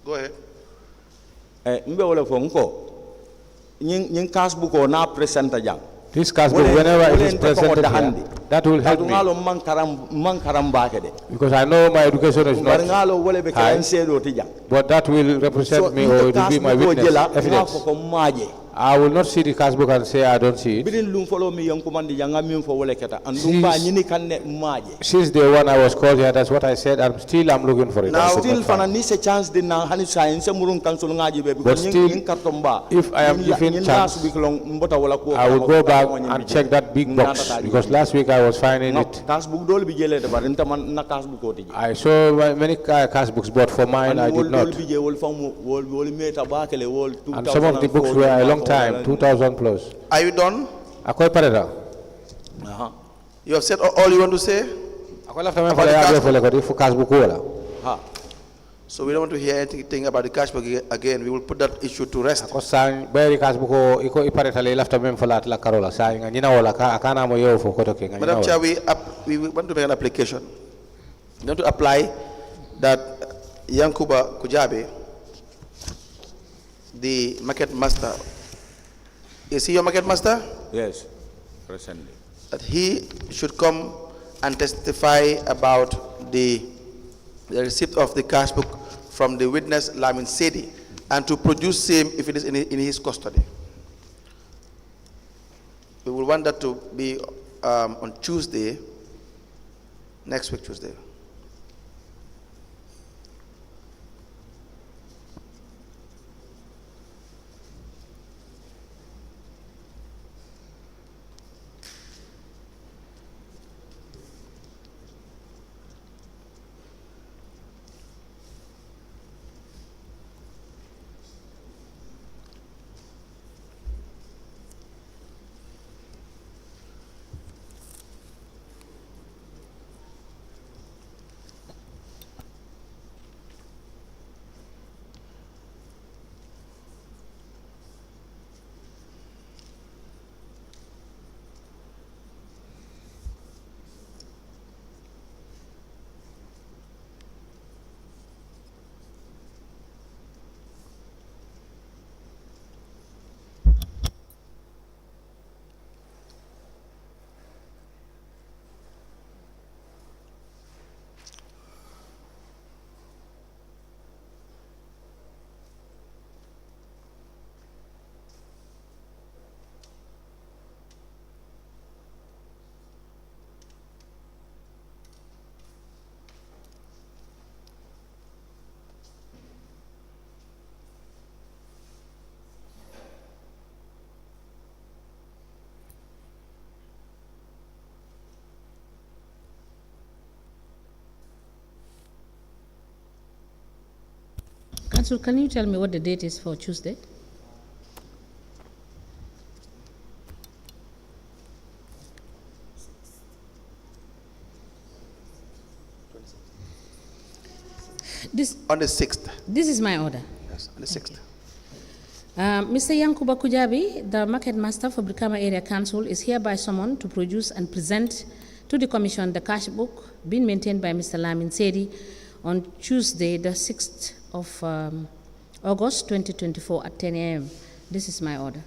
Speaker 4: Go ahead.
Speaker 5: Mbe wala fo nko nyin cash book o na present jang.
Speaker 2: this cash book
Speaker 5: Wole-
Speaker 2: whenever it
Speaker 5: wole
Speaker 2: is
Speaker 5: nte
Speaker 2: presented
Speaker 5: kongo
Speaker 2: here
Speaker 5: dahandi.
Speaker 2: that will help me
Speaker 5: Ngalo man karam ba ke de.
Speaker 2: because I know my education is
Speaker 5: Bar
Speaker 2: not
Speaker 5: ngalo wole be
Speaker 2: high,
Speaker 5: kan sedo ti jang.
Speaker 2: but that will represent me or it will be my witness
Speaker 5: Nga
Speaker 2: evidence
Speaker 5: fo ko maaje
Speaker 2: I will not see the cash book and say I don't see it.
Speaker 5: Bidin lum follow me young command yanga min for wole keta and lumba nyini kan ne maje.
Speaker 2: Since day one I was called here, that's what I said. I'm looking for it.
Speaker 4: Now,
Speaker 5: Still fana ni se chance din na hani science murun council ngaji be because
Speaker 2: still,
Speaker 5: nyin kartomba.
Speaker 2: if I am given chance, I will go back and check that big box because last week I was finding it.
Speaker 5: Cash book dole bi jele de barinta man na cash book oti.
Speaker 2: I saw many cash books, but for mine I did not. And some of the books were a long time, 2000 plus.
Speaker 4: Are you done?
Speaker 2: Akoy pareda.
Speaker 4: You have said all you want to say?
Speaker 2: Akoy lafta men fala ya fele ko di fu cash book wala.
Speaker 4: So we don't want to hear anything about the cash book again. We will put that issue to rest.
Speaker 2: Ako sang beri cash book ko iko ipareta le lafta men fala la karola sa nga nyina wala ka akana mo yo fo ko to ke nga.
Speaker 4: Madam Chair, we want to make an application. We want to apply that Yankuba Kujabe, the market master, is he your market master?
Speaker 5: Yes, recently.
Speaker 4: That he should come and testify about the receipt of the cash book from the witness Lamin Saidy and to produce same if it is in his custody. We will want that to be on Tuesday, next week Tuesday.
Speaker 3: Council, can you tell me what the date is for Tuesday?
Speaker 4: On the 6th.
Speaker 3: This is my order.
Speaker 4: Yes, on the 6th.
Speaker 3: Mr. Yankuba Kujabi, the market master for Brikama Area Council, is hereby summoned to produce and present to the Commission the cash book being maintained by Mr. Lamin Saidy on Tuesday, the 6th of August 2024 at 10 a.m. This is my order.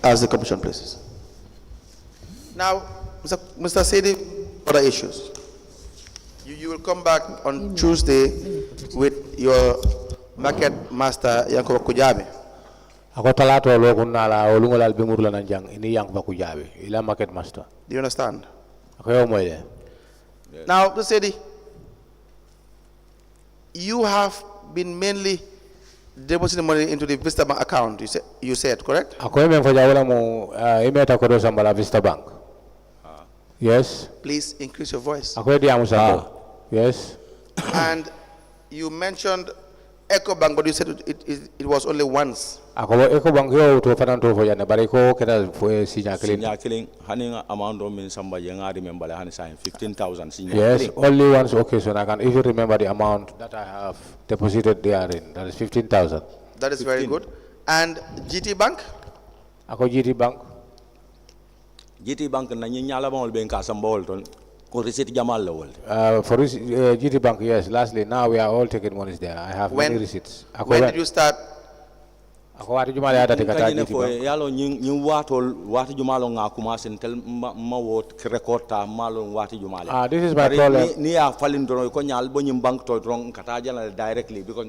Speaker 4: As the Commission places. Now, Mr. Saidy, other issues. You will come back on Tuesday with your market master, Yankuba Kujabi.
Speaker 2: Ako talato lo kunna la olungo lal bimurla nanjang ini Yankuba Kujabi ila market master.
Speaker 4: Do you understand?
Speaker 2: Ako yo moyle.
Speaker 4: Now, Mr. Saidy, you have been mainly depositing money into the Vista Bank account, you said, correct?
Speaker 2: Ako yung for jawala mo imeta ko do sambala Vista Bank. Yes.
Speaker 4: Please increase your voice.
Speaker 2: Ako yung diamu sambala. Yes.
Speaker 4: And you mentioned Eco Bank, but you said it was only once.
Speaker 2: Ako Eco Bank yo to fananto for yana bari ko keda for sinya killing.
Speaker 5: Sinya killing hani amount of min samba yenga remember hani sign 15,000 sinya.
Speaker 2: Yes, only once occasion I can even remember the amount that I have deposited therein. That is 15,000.
Speaker 4: That is 15. Very good. And GT Bank?
Speaker 2: Ako GT Bank.
Speaker 5: GT Bank na nyala bangol ben ka samba ton. For GT
Speaker 2: Bank, yes. Lastly, now we are all taking monies there. I have many receipts.
Speaker 4: When did you start?
Speaker 2: This is my problem.
Speaker 5: directly because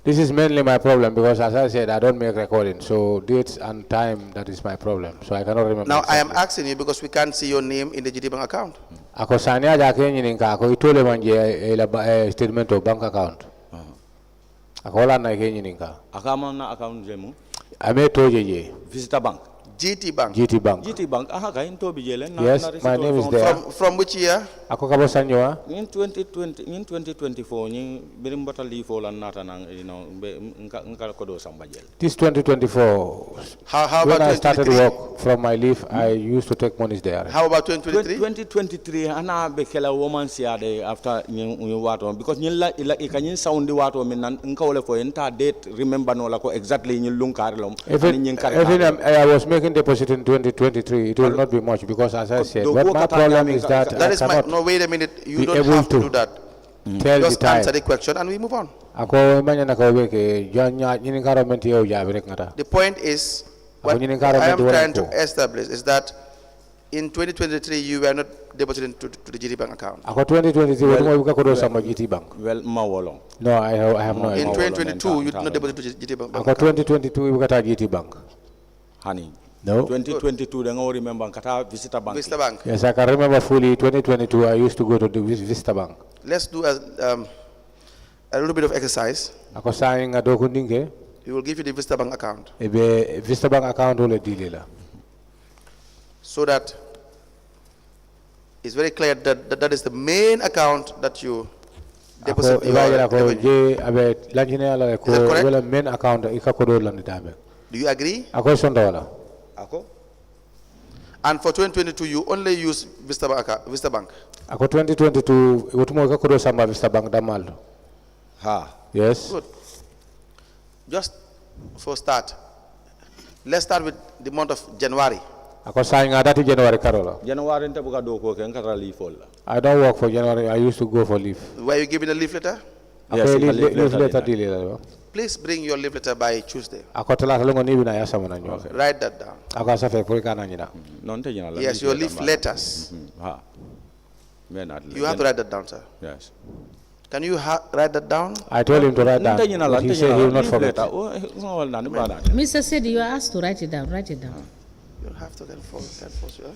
Speaker 2: This is mainly my problem because, as I said, I don't make recordings. So dates and time, that is my problem. So I cannot remember.
Speaker 4: Now I am
Speaker 2: exactly.
Speaker 4: asking you because we can't see your name in the GT Bank account.
Speaker 2: Ako sanya aja kenyi ninka ako itole manje statement of bank account. Ako wala na kenyi ninka.
Speaker 5: Akama na account jemu.
Speaker 2: Ame toje je.
Speaker 5: Visitor bank.
Speaker 4: GT Bank.
Speaker 2: GT Bank.
Speaker 5: GT bank. Aha ka into bijele.
Speaker 2: Yes, my name is there.
Speaker 4: From which year?
Speaker 2: Ako kabo sanyo
Speaker 5: In 2020, in 2024, ni birim bata li fo lan nata nang nka kodo samba jel.
Speaker 2: This 2024.
Speaker 4: How
Speaker 2: When
Speaker 4: about
Speaker 2: I started
Speaker 4: 2023?
Speaker 2: work from my leave, I used to take monies there.
Speaker 4: How about 2023?
Speaker 5: 2023 ana be kela woman siade after ñu wato because ñin la ka ñin soundi wato min nan nka wala fo enta date remember no la ko exactly ñin lunkar lom
Speaker 2: Even I was making deposit in 2023, it will not be much because, as I said, but my problem is that
Speaker 4: That
Speaker 2: I
Speaker 4: is my,
Speaker 2: cannot
Speaker 4: no, wait a minute. You
Speaker 2: be
Speaker 4: don't
Speaker 2: able
Speaker 4: have to
Speaker 2: to
Speaker 4: do that.
Speaker 2: tell the
Speaker 4: Just
Speaker 2: time.
Speaker 4: answer the question and we move on.
Speaker 2: Ako manya na kawe ke janya nyini environment yo jabe rek ngata.
Speaker 4: The point is, what
Speaker 2: Ako nyini
Speaker 4: I am
Speaker 2: environment
Speaker 4: trying to
Speaker 2: wala ko.
Speaker 4: establish is that in 2023 you were not depositing to the GT Bank account.
Speaker 2: Ako 2023 what mo ko do sama GT Bank.
Speaker 5: well ma wolong
Speaker 2: No, I have no
Speaker 4: In
Speaker 2: idea.
Speaker 4: 2022 you did not deposit to GT Bank
Speaker 2: Ako
Speaker 4: account.
Speaker 2: 2022 we got a GT Bank.
Speaker 5: hani
Speaker 2: No.
Speaker 5: 2022 da nga remember kata visitor bank
Speaker 4: Vista Bank.
Speaker 2: Yes, I can remember fully 2022 I used to go to the Vista Bank.
Speaker 4: Let's do a little bit of exercise.
Speaker 2: Ako saying nga do kundinge
Speaker 4: We will give you the Vista Bank account
Speaker 2: ebe Vista Bank account ole dile la.
Speaker 4: so that it's very clear that that is the main account that you deposit
Speaker 2: Ako
Speaker 4: your
Speaker 2: iba ko
Speaker 4: revenue.
Speaker 2: je abe lanjine ala ko
Speaker 4: Is that correct?
Speaker 2: wala main account ikako do lan dame.
Speaker 4: Do you agree?
Speaker 2: Ako sonda wala.
Speaker 5: ako
Speaker 4: And for 2022 you only use Vista Bank.
Speaker 2: Ako 2022 wotumo ikako do sama Vista Bank damal.
Speaker 5: ha
Speaker 2: Yes.
Speaker 4: Good. Just for start, let's start with the month of January.
Speaker 2: Ako saying nga dati January karola.
Speaker 5: january nte buka do ko ken kata li fol la
Speaker 2: I don't work for January. I used to go for leave.
Speaker 4: Were you given a leave letter?
Speaker 5: Yes,
Speaker 2: Ako
Speaker 5: ika leave
Speaker 2: leave
Speaker 5: letter
Speaker 2: letter dile la.
Speaker 4: Please bring your leave letter by Tuesday.
Speaker 2: Ako talata longo ni bina ya sama na nyo.
Speaker 4: Write that down.
Speaker 2: Ako asafe puri kana nyina.
Speaker 5: non te jina la
Speaker 4: Yes, your leave letters.
Speaker 5: ha men at
Speaker 4: You have to write that down, sir.
Speaker 5: yes
Speaker 4: Can you write that down?
Speaker 2: I told him to write down.
Speaker 5: nte jina la
Speaker 2: But he
Speaker 5: nte
Speaker 2: said
Speaker 5: jina
Speaker 2: he will
Speaker 5: la
Speaker 2: not forget.
Speaker 5: oh wala na ni bana
Speaker 3: Mr. Saidy, you are asked to write it down. Write it down.
Speaker 4: You don't have to get force, yeah?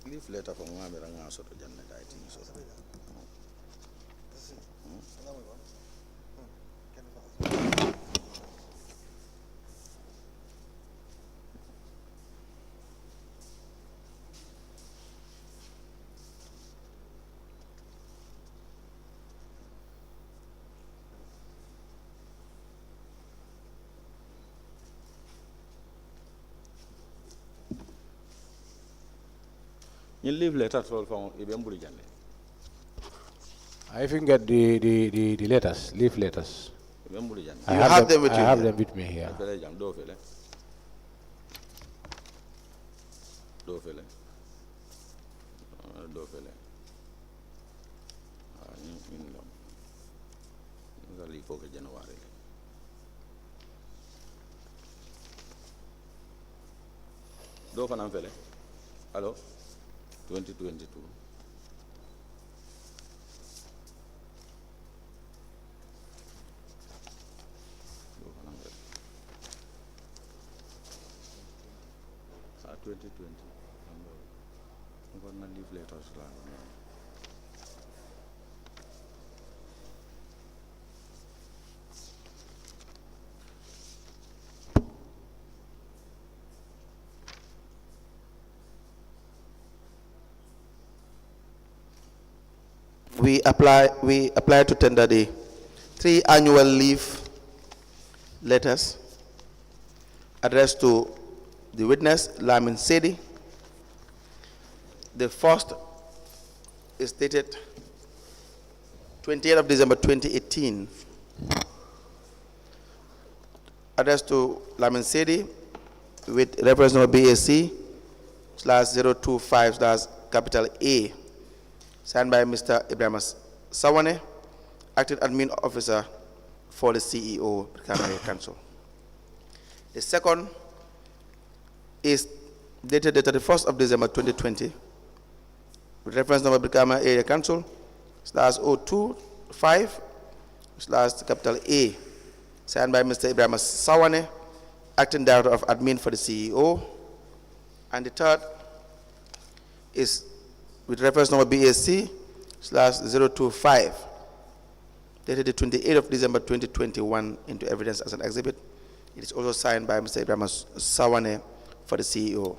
Speaker 5: leave letter from ngamira ngaso to janne dai tin so you leave letter to from ibe mbuli janne
Speaker 2: I even get the letters, leave letters.
Speaker 5: ibe mbuli janne
Speaker 4: You have them with
Speaker 2: I
Speaker 4: you
Speaker 2: have
Speaker 4: here.
Speaker 2: them with me here.
Speaker 5: fele jam do fele do fele do fele ni lo ngali ko ke january le do fanam fele allo 2022 do fanam fele 2020 I'm gonna leave letters la
Speaker 4: We apply to tender the 3 annual leave letters addressed to the witness, Lamin Saidy. The first is dated 28th of December 2018, addressed to Lamin Saidy with reference number BAC/025/A, signed by Mr. Ibrahim Sawane, acting admin officer for the CEO, Brikama Council. The second is dated the 31st of December 2020 with reference number Brikama Area Council /025/A, signed by Mr. Ibrahim Sawane, Acting Director of Admin for the CEO. And the third is with reference number BAC/025, dated the 28th of December 2021 into evidence as an exhibit. It is also signed by Mr. Ibrahim Sawane for the CEO.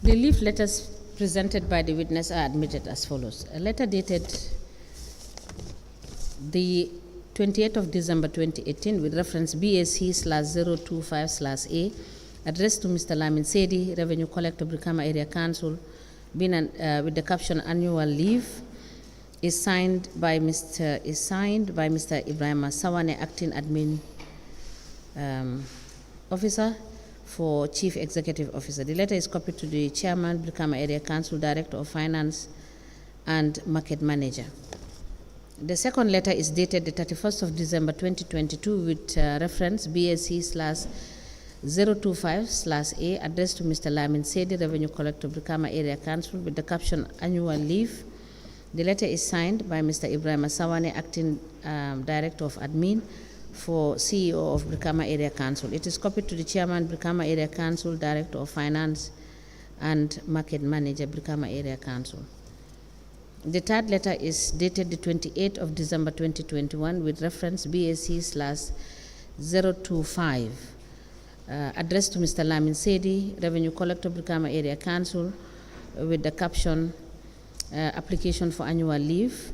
Speaker 3: The leave letters presented by the witness are admitted as follows. A letter dated the 28th of December 2018 with reference BAC/025/A, addressed to Mr. Lamin Saidy, Revenue Collector, Brikama Area Council, with the caption "Annual Leave," is signed by Mr. Ibrahim Sawane, Acting Admin Officer for Chief Executive Officer. The letter is copied to the Chairman, Brikama Area Council, Director of Finance and Market Manager. The second letter is dated the 31st of December 2022 with reference BAC/025/A, addressed to Mr. Lamin Saidy, Revenue Collector, Brikama Area Council, with the caption "Annual Leave." The letter is signed by Mr. Ibrahim Sawane, Acting Director of Admin for CEO of Brikama Area Council. It is copied to the Chairman, Brikama Area Council, Director of Finance and Market Manager, Brikama Area Council. The third letter is dated the 28th of December 2021 with reference BAC/025, addressed to Mr. Lamin Saidy, Revenue Collector, Brikama Area Council, with the caption "Application for Annual Leave."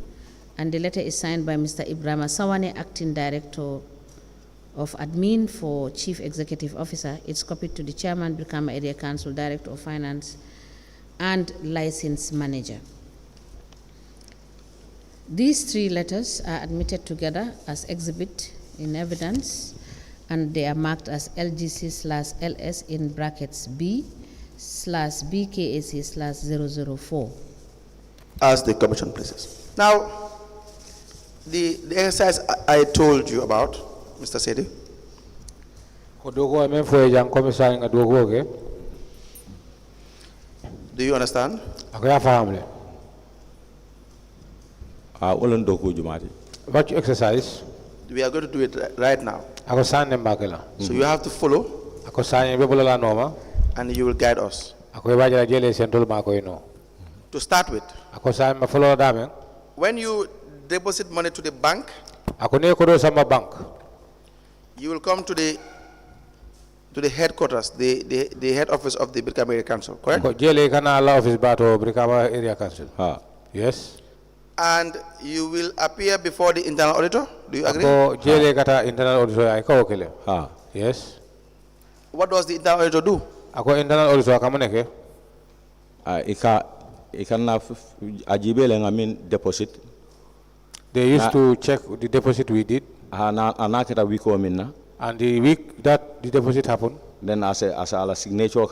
Speaker 3: And the letter is signed by Mr. Ibrahim Sawane, Acting Director of Admin for Chief Executive Officer. It's copied to the Chairman, Brikama Area Council, Director of Finance and License Manager. These three letters are admitted together as exhibit in evidence, and they are marked as LGC/LS in brackets B/BKAC/004.
Speaker 4: As the Commission pleases. Now, the exercise I told you about, Mr. Saidy, do you understand?
Speaker 2: What exercise?
Speaker 4: We are going to do it right now. So you have to follow and you will guide us. To start with, when you deposit money to the bank, you will come to the headquarters, the head office of the Brikama Area Council, correct?
Speaker 2: Yes.
Speaker 4: And you will appear before the internal auditor. Do you agree?
Speaker 2: Yes.
Speaker 4: What does the internal auditor do?
Speaker 5: Deposit.
Speaker 2: They used to check the deposit we did. And the week that the deposit happened,
Speaker 5: then as a signature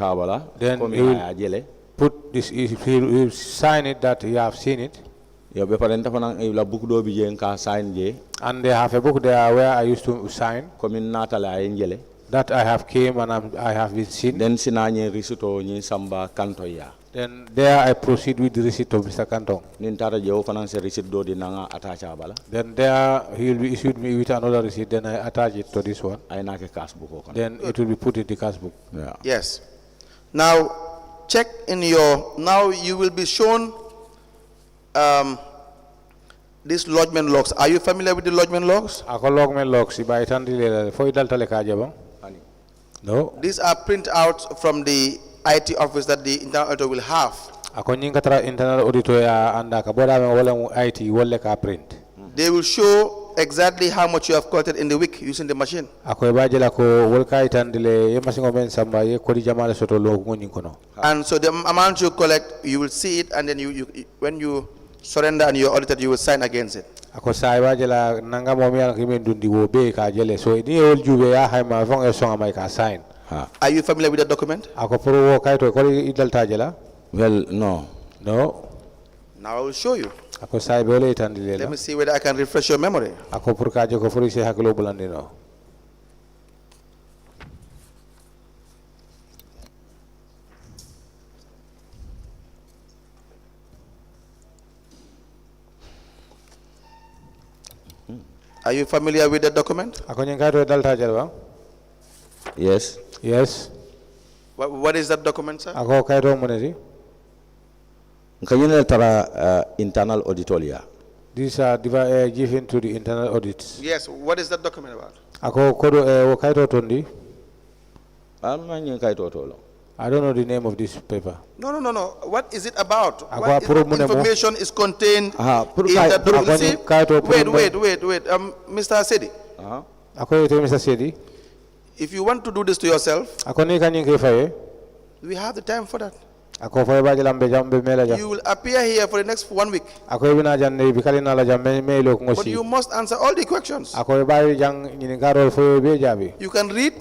Speaker 2: then he will put this, he will sign it that you have seen it. And they have a book there where I used to sign. That I have came and I have been seen.
Speaker 5: Then sinanye risito ni samba kanto ya.
Speaker 2: Then there I proceed with the receipt of Mr. Kantong.
Speaker 5: Nintara je finance receipt do di nanga attacha bala.
Speaker 2: Then there he will be issued me with another receipt. Then I attach it to this one.
Speaker 5: Ay na ke cash book ko.
Speaker 2: Then it will be put in the cash book.
Speaker 5: Yeah.
Speaker 4: Yes. Now, check in your, now you will be shown these lodgement logs. Are you familiar with the lodgement logs?
Speaker 2: Ako logment logs. Iba itandile fo idal tale kaje bang? No.
Speaker 4: These are print out from the IT office that the internal auditor will have.
Speaker 2: Ako nyinga tra internal auditor ya anda ka boda me wala mu IT wala ka print.
Speaker 4: They will show exactly how much you have collected in the week using the machine.
Speaker 2: Ako ibaje la ko wala ka itandile ye masingo men samba ye kodi jamala soto lo ngoni kono.
Speaker 4: And so the amount you collect, you will see it, and then when you surrender and you're audited, you will sign against it.
Speaker 2: Ako sa ibaje la nanga mo mi ala kimen dundi wo be ka jele so ni ol jube ya hay ma fon e songa mai ka sign.
Speaker 4: Are you familiar with that document?
Speaker 2: Ako pro wo kay to ko idal tajela?
Speaker 5: Well, no.
Speaker 2: No.
Speaker 4: Now I will show you.
Speaker 2: Ako sa ibole itandile
Speaker 4: Let
Speaker 2: la.
Speaker 4: me see whether I can refresh your memory.
Speaker 2: Ako pour ka je ko furi se haklo bulandi no.
Speaker 4: Are you familiar with that document?
Speaker 2: Ako nyinga to dal tajela bang?
Speaker 5: Yes.
Speaker 2: Yes.
Speaker 4: What is that document, sir?
Speaker 2: Ako kay to moneti.
Speaker 5: Kanyina tara internal auditoria.
Speaker 2: These are given to the internal audits.
Speaker 4: Yes, what is that document about?
Speaker 2: Ako kodo wo kay to tondi.
Speaker 5: I'm not kay to tolo.
Speaker 2: I don't know the name of this paper.
Speaker 4: No. What is it about?
Speaker 2: Ako
Speaker 4: What
Speaker 2: apuro muna mo.
Speaker 4: information is contained in
Speaker 5: puro
Speaker 4: that
Speaker 2: ako
Speaker 4: document?
Speaker 2: ni
Speaker 4: See?
Speaker 2: kahit o puro
Speaker 4: Wait. Mr. Saidy,
Speaker 2: Ako ito Mr. Saidy.
Speaker 4: if you want to do this to yourself,
Speaker 2: Ako ni kanyang kifaye.
Speaker 4: we have the time for that.
Speaker 2: Ako fa ba jambe mela jam.
Speaker 4: You will appear here for the next 1 week.
Speaker 2: Ako ibina jan ne bikali na la jam me lo
Speaker 4: But
Speaker 2: ngosi.
Speaker 4: you must answer all the questions.
Speaker 2: Ako ba jang ni karol fo be jabi.
Speaker 4: You can read,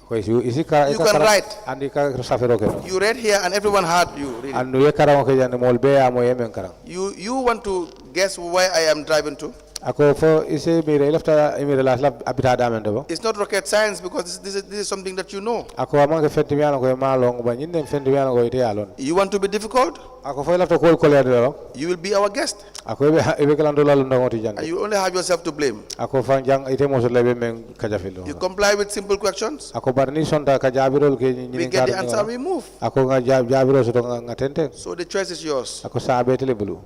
Speaker 2: Ko isi ka
Speaker 4: You can write.
Speaker 2: andi ka safero ke.
Speaker 4: you read here, and everyone heard you reading.
Speaker 2: Andu ye karang ko jan mol be amo yemen karang.
Speaker 4: You want to guess where I am driving to?
Speaker 2: Ako fo ise mi re lafta mi re la abita damen do.
Speaker 4: It's not rocket science, because this is something that you know.
Speaker 2: Ako amang ke fenti mi ano ko ma long ba nyinde fenti mi ano ko ite alon.
Speaker 4: You want to be difficult?
Speaker 2: Ako fo lafta ko le do.
Speaker 4: You will be our guest.
Speaker 2: Ako be kalando la ngoti jan.
Speaker 4: And you only have yourself to blame.
Speaker 2: Ako fan jang ite mo so lebe men kajafilo.
Speaker 4: You comply with simple questions,
Speaker 2: Ako barni sonda ka jabirol ke
Speaker 4: we
Speaker 2: nyini
Speaker 4: get the answer, we move.
Speaker 2: Ako nga jabiro so nga tente.
Speaker 4: So the choice is yours.
Speaker 2: Ako sa abetele bulu.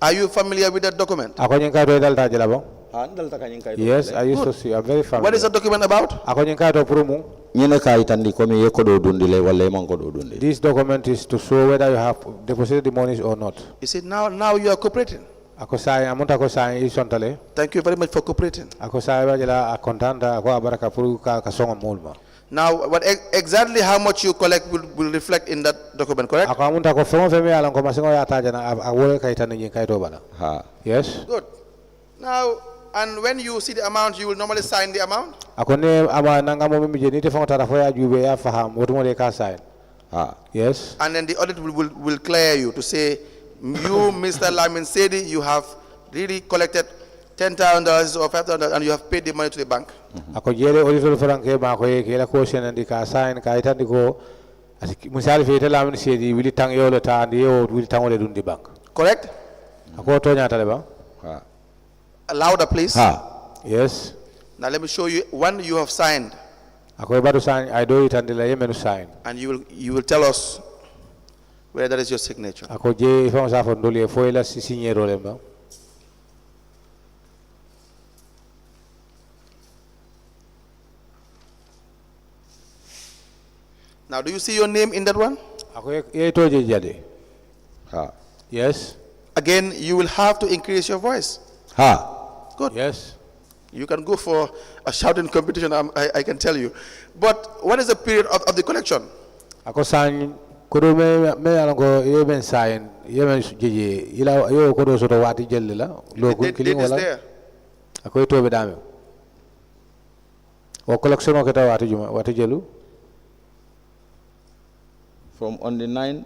Speaker 4: Are you familiar with that document?
Speaker 2: Ako nying ka do dal ta jela bang?
Speaker 5: Handal ta kanyang kay.
Speaker 2: Yes, I used to see. I'm very familiar.
Speaker 4: What is that document about?
Speaker 2: Ako nying ka do prumu.
Speaker 5: Nyina kay tandi ko mi ko do dundi le wala man ko do dundi.
Speaker 2: This document is to show whether you have deposited the monies or not.
Speaker 4: You see, now you are cooperating.
Speaker 2: Ako sa amunta ko sa isontale.
Speaker 4: Thank you very much for cooperating.
Speaker 2: Ako sa ba jela akontanta ako abaraka puru ka songa mulma.
Speaker 4: Now, exactly how much you collect will reflect in that document, correct?
Speaker 2: Ako amunta ko femo feme alan ko masingo ya ta jana awole kay tan nying kay do bala.
Speaker 5: Ha.
Speaker 2: Yes.
Speaker 4: Good. Now, and when you see the amount, you will normally sign the amount?
Speaker 2: Ako ne ama nanga mo mi jeni te fon tara fo ya jube ya faham wotumo le ka sign.
Speaker 5: Ha.
Speaker 2: Yes.
Speaker 4: And then the audit will clear you to say, you, Mr. Lamin Saidy, you have really collected $10,000 or $5,000 and you have paid the money to the bank.
Speaker 2: Ako jere auditor franke ma ko ke la ko sen ndi ka sign ka itandi ko misali fe tela min sedi wili tang yo le ta ndi yo wili tang ole dun di bank.
Speaker 4: Correct?
Speaker 2: Ako to nya tale ba?
Speaker 5: Ha.
Speaker 4: Louder, please.
Speaker 5: Ha.
Speaker 2: Yes.
Speaker 4: Now let me show you one you have signed,
Speaker 2: Ako e badu sign I do it and la yemenu sign.
Speaker 4: and you will tell us whether that is your signature.
Speaker 2: Ako je fam sa fo ndoli fo la signer le ba.
Speaker 4: Now, do you see your name in that one?
Speaker 2: Ako e to je jade.
Speaker 5: Ha.
Speaker 2: Yes.
Speaker 4: Again, you will have to increase your voice.
Speaker 5: Ha.
Speaker 4: Good.
Speaker 2: Yes.
Speaker 4: You can go for a shouting competition, I can tell you. But what is the period of the collection?
Speaker 2: Ako sign kodo me alan ko e ben sign yemen jeje ila yo kodo so to wati jelle la lo ko
Speaker 4: The
Speaker 2: killing
Speaker 4: date is
Speaker 2: wala.
Speaker 4: there.
Speaker 2: Ako e to be dame. O collection o keta wati juma wati jelu.
Speaker 5: From on the 9th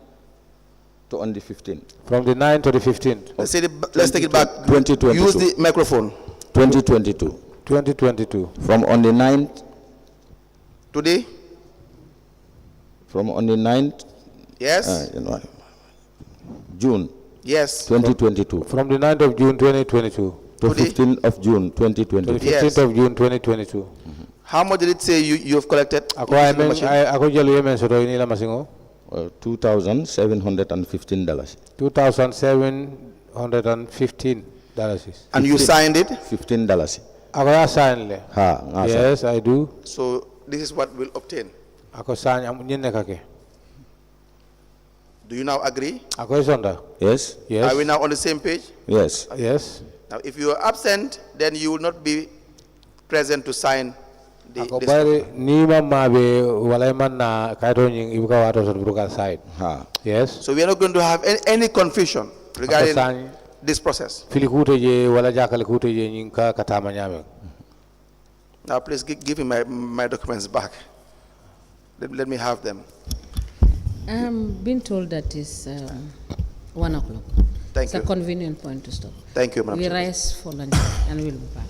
Speaker 5: to on the 15th.
Speaker 2: From the 9th to the 15th.
Speaker 4: Let's take it back.
Speaker 5: 2022.
Speaker 4: Use the microphone.
Speaker 5: 2022.
Speaker 2: 2022.
Speaker 5: From on the 9th
Speaker 4: Today?
Speaker 5: From on the 9th
Speaker 4: Yes?
Speaker 5: June
Speaker 4: Yes.
Speaker 5: 2022
Speaker 2: From the 9th of June 2022
Speaker 5: to
Speaker 4: Today?
Speaker 5: 15th of June
Speaker 2: to the
Speaker 5: 2022.
Speaker 2: 15th
Speaker 4: Yes.
Speaker 2: of June 2022.
Speaker 4: How much did it say you have collected?
Speaker 2: Ako
Speaker 4: using the machine?
Speaker 2: ako jalu yemen soto inila masingo.
Speaker 5: $2,715.
Speaker 2: $2,715.
Speaker 4: And you signed it?
Speaker 5: $15.
Speaker 2: Ako ya sign le.
Speaker 5: Ha, nga sa.
Speaker 2: Yes, I do.
Speaker 4: So this is what we'll obtain.
Speaker 2: Ako sign am nyenne kake.
Speaker 4: Do you now agree?
Speaker 2: Ako isonda.
Speaker 5: Yes,
Speaker 2: Yes.
Speaker 4: Are we now on the same page?
Speaker 5: yes.
Speaker 2: Yes.
Speaker 4: Now, if you are absent, then you will not be present to sign
Speaker 2: Ako
Speaker 4: this
Speaker 2: bari
Speaker 4: document.
Speaker 2: ni mama be walay man na kaito nying ibuka wato sot buruka side.
Speaker 5: Ha.
Speaker 2: Yes.
Speaker 4: So we are not going to have any confusion regarding
Speaker 2: sign.
Speaker 4: this process.
Speaker 2: Fili kute je wala jakale kute je nying ka katama nyame.
Speaker 4: Now, please give me my documents back. Let me have them.
Speaker 3: I'm being told that it's 1 o'clock.
Speaker 4: Thank
Speaker 3: It's
Speaker 4: you.
Speaker 3: a convenient point to stop.
Speaker 4: Thank you, Madam
Speaker 3: We
Speaker 4: Chair.
Speaker 3: rise for lunch and we'll be back.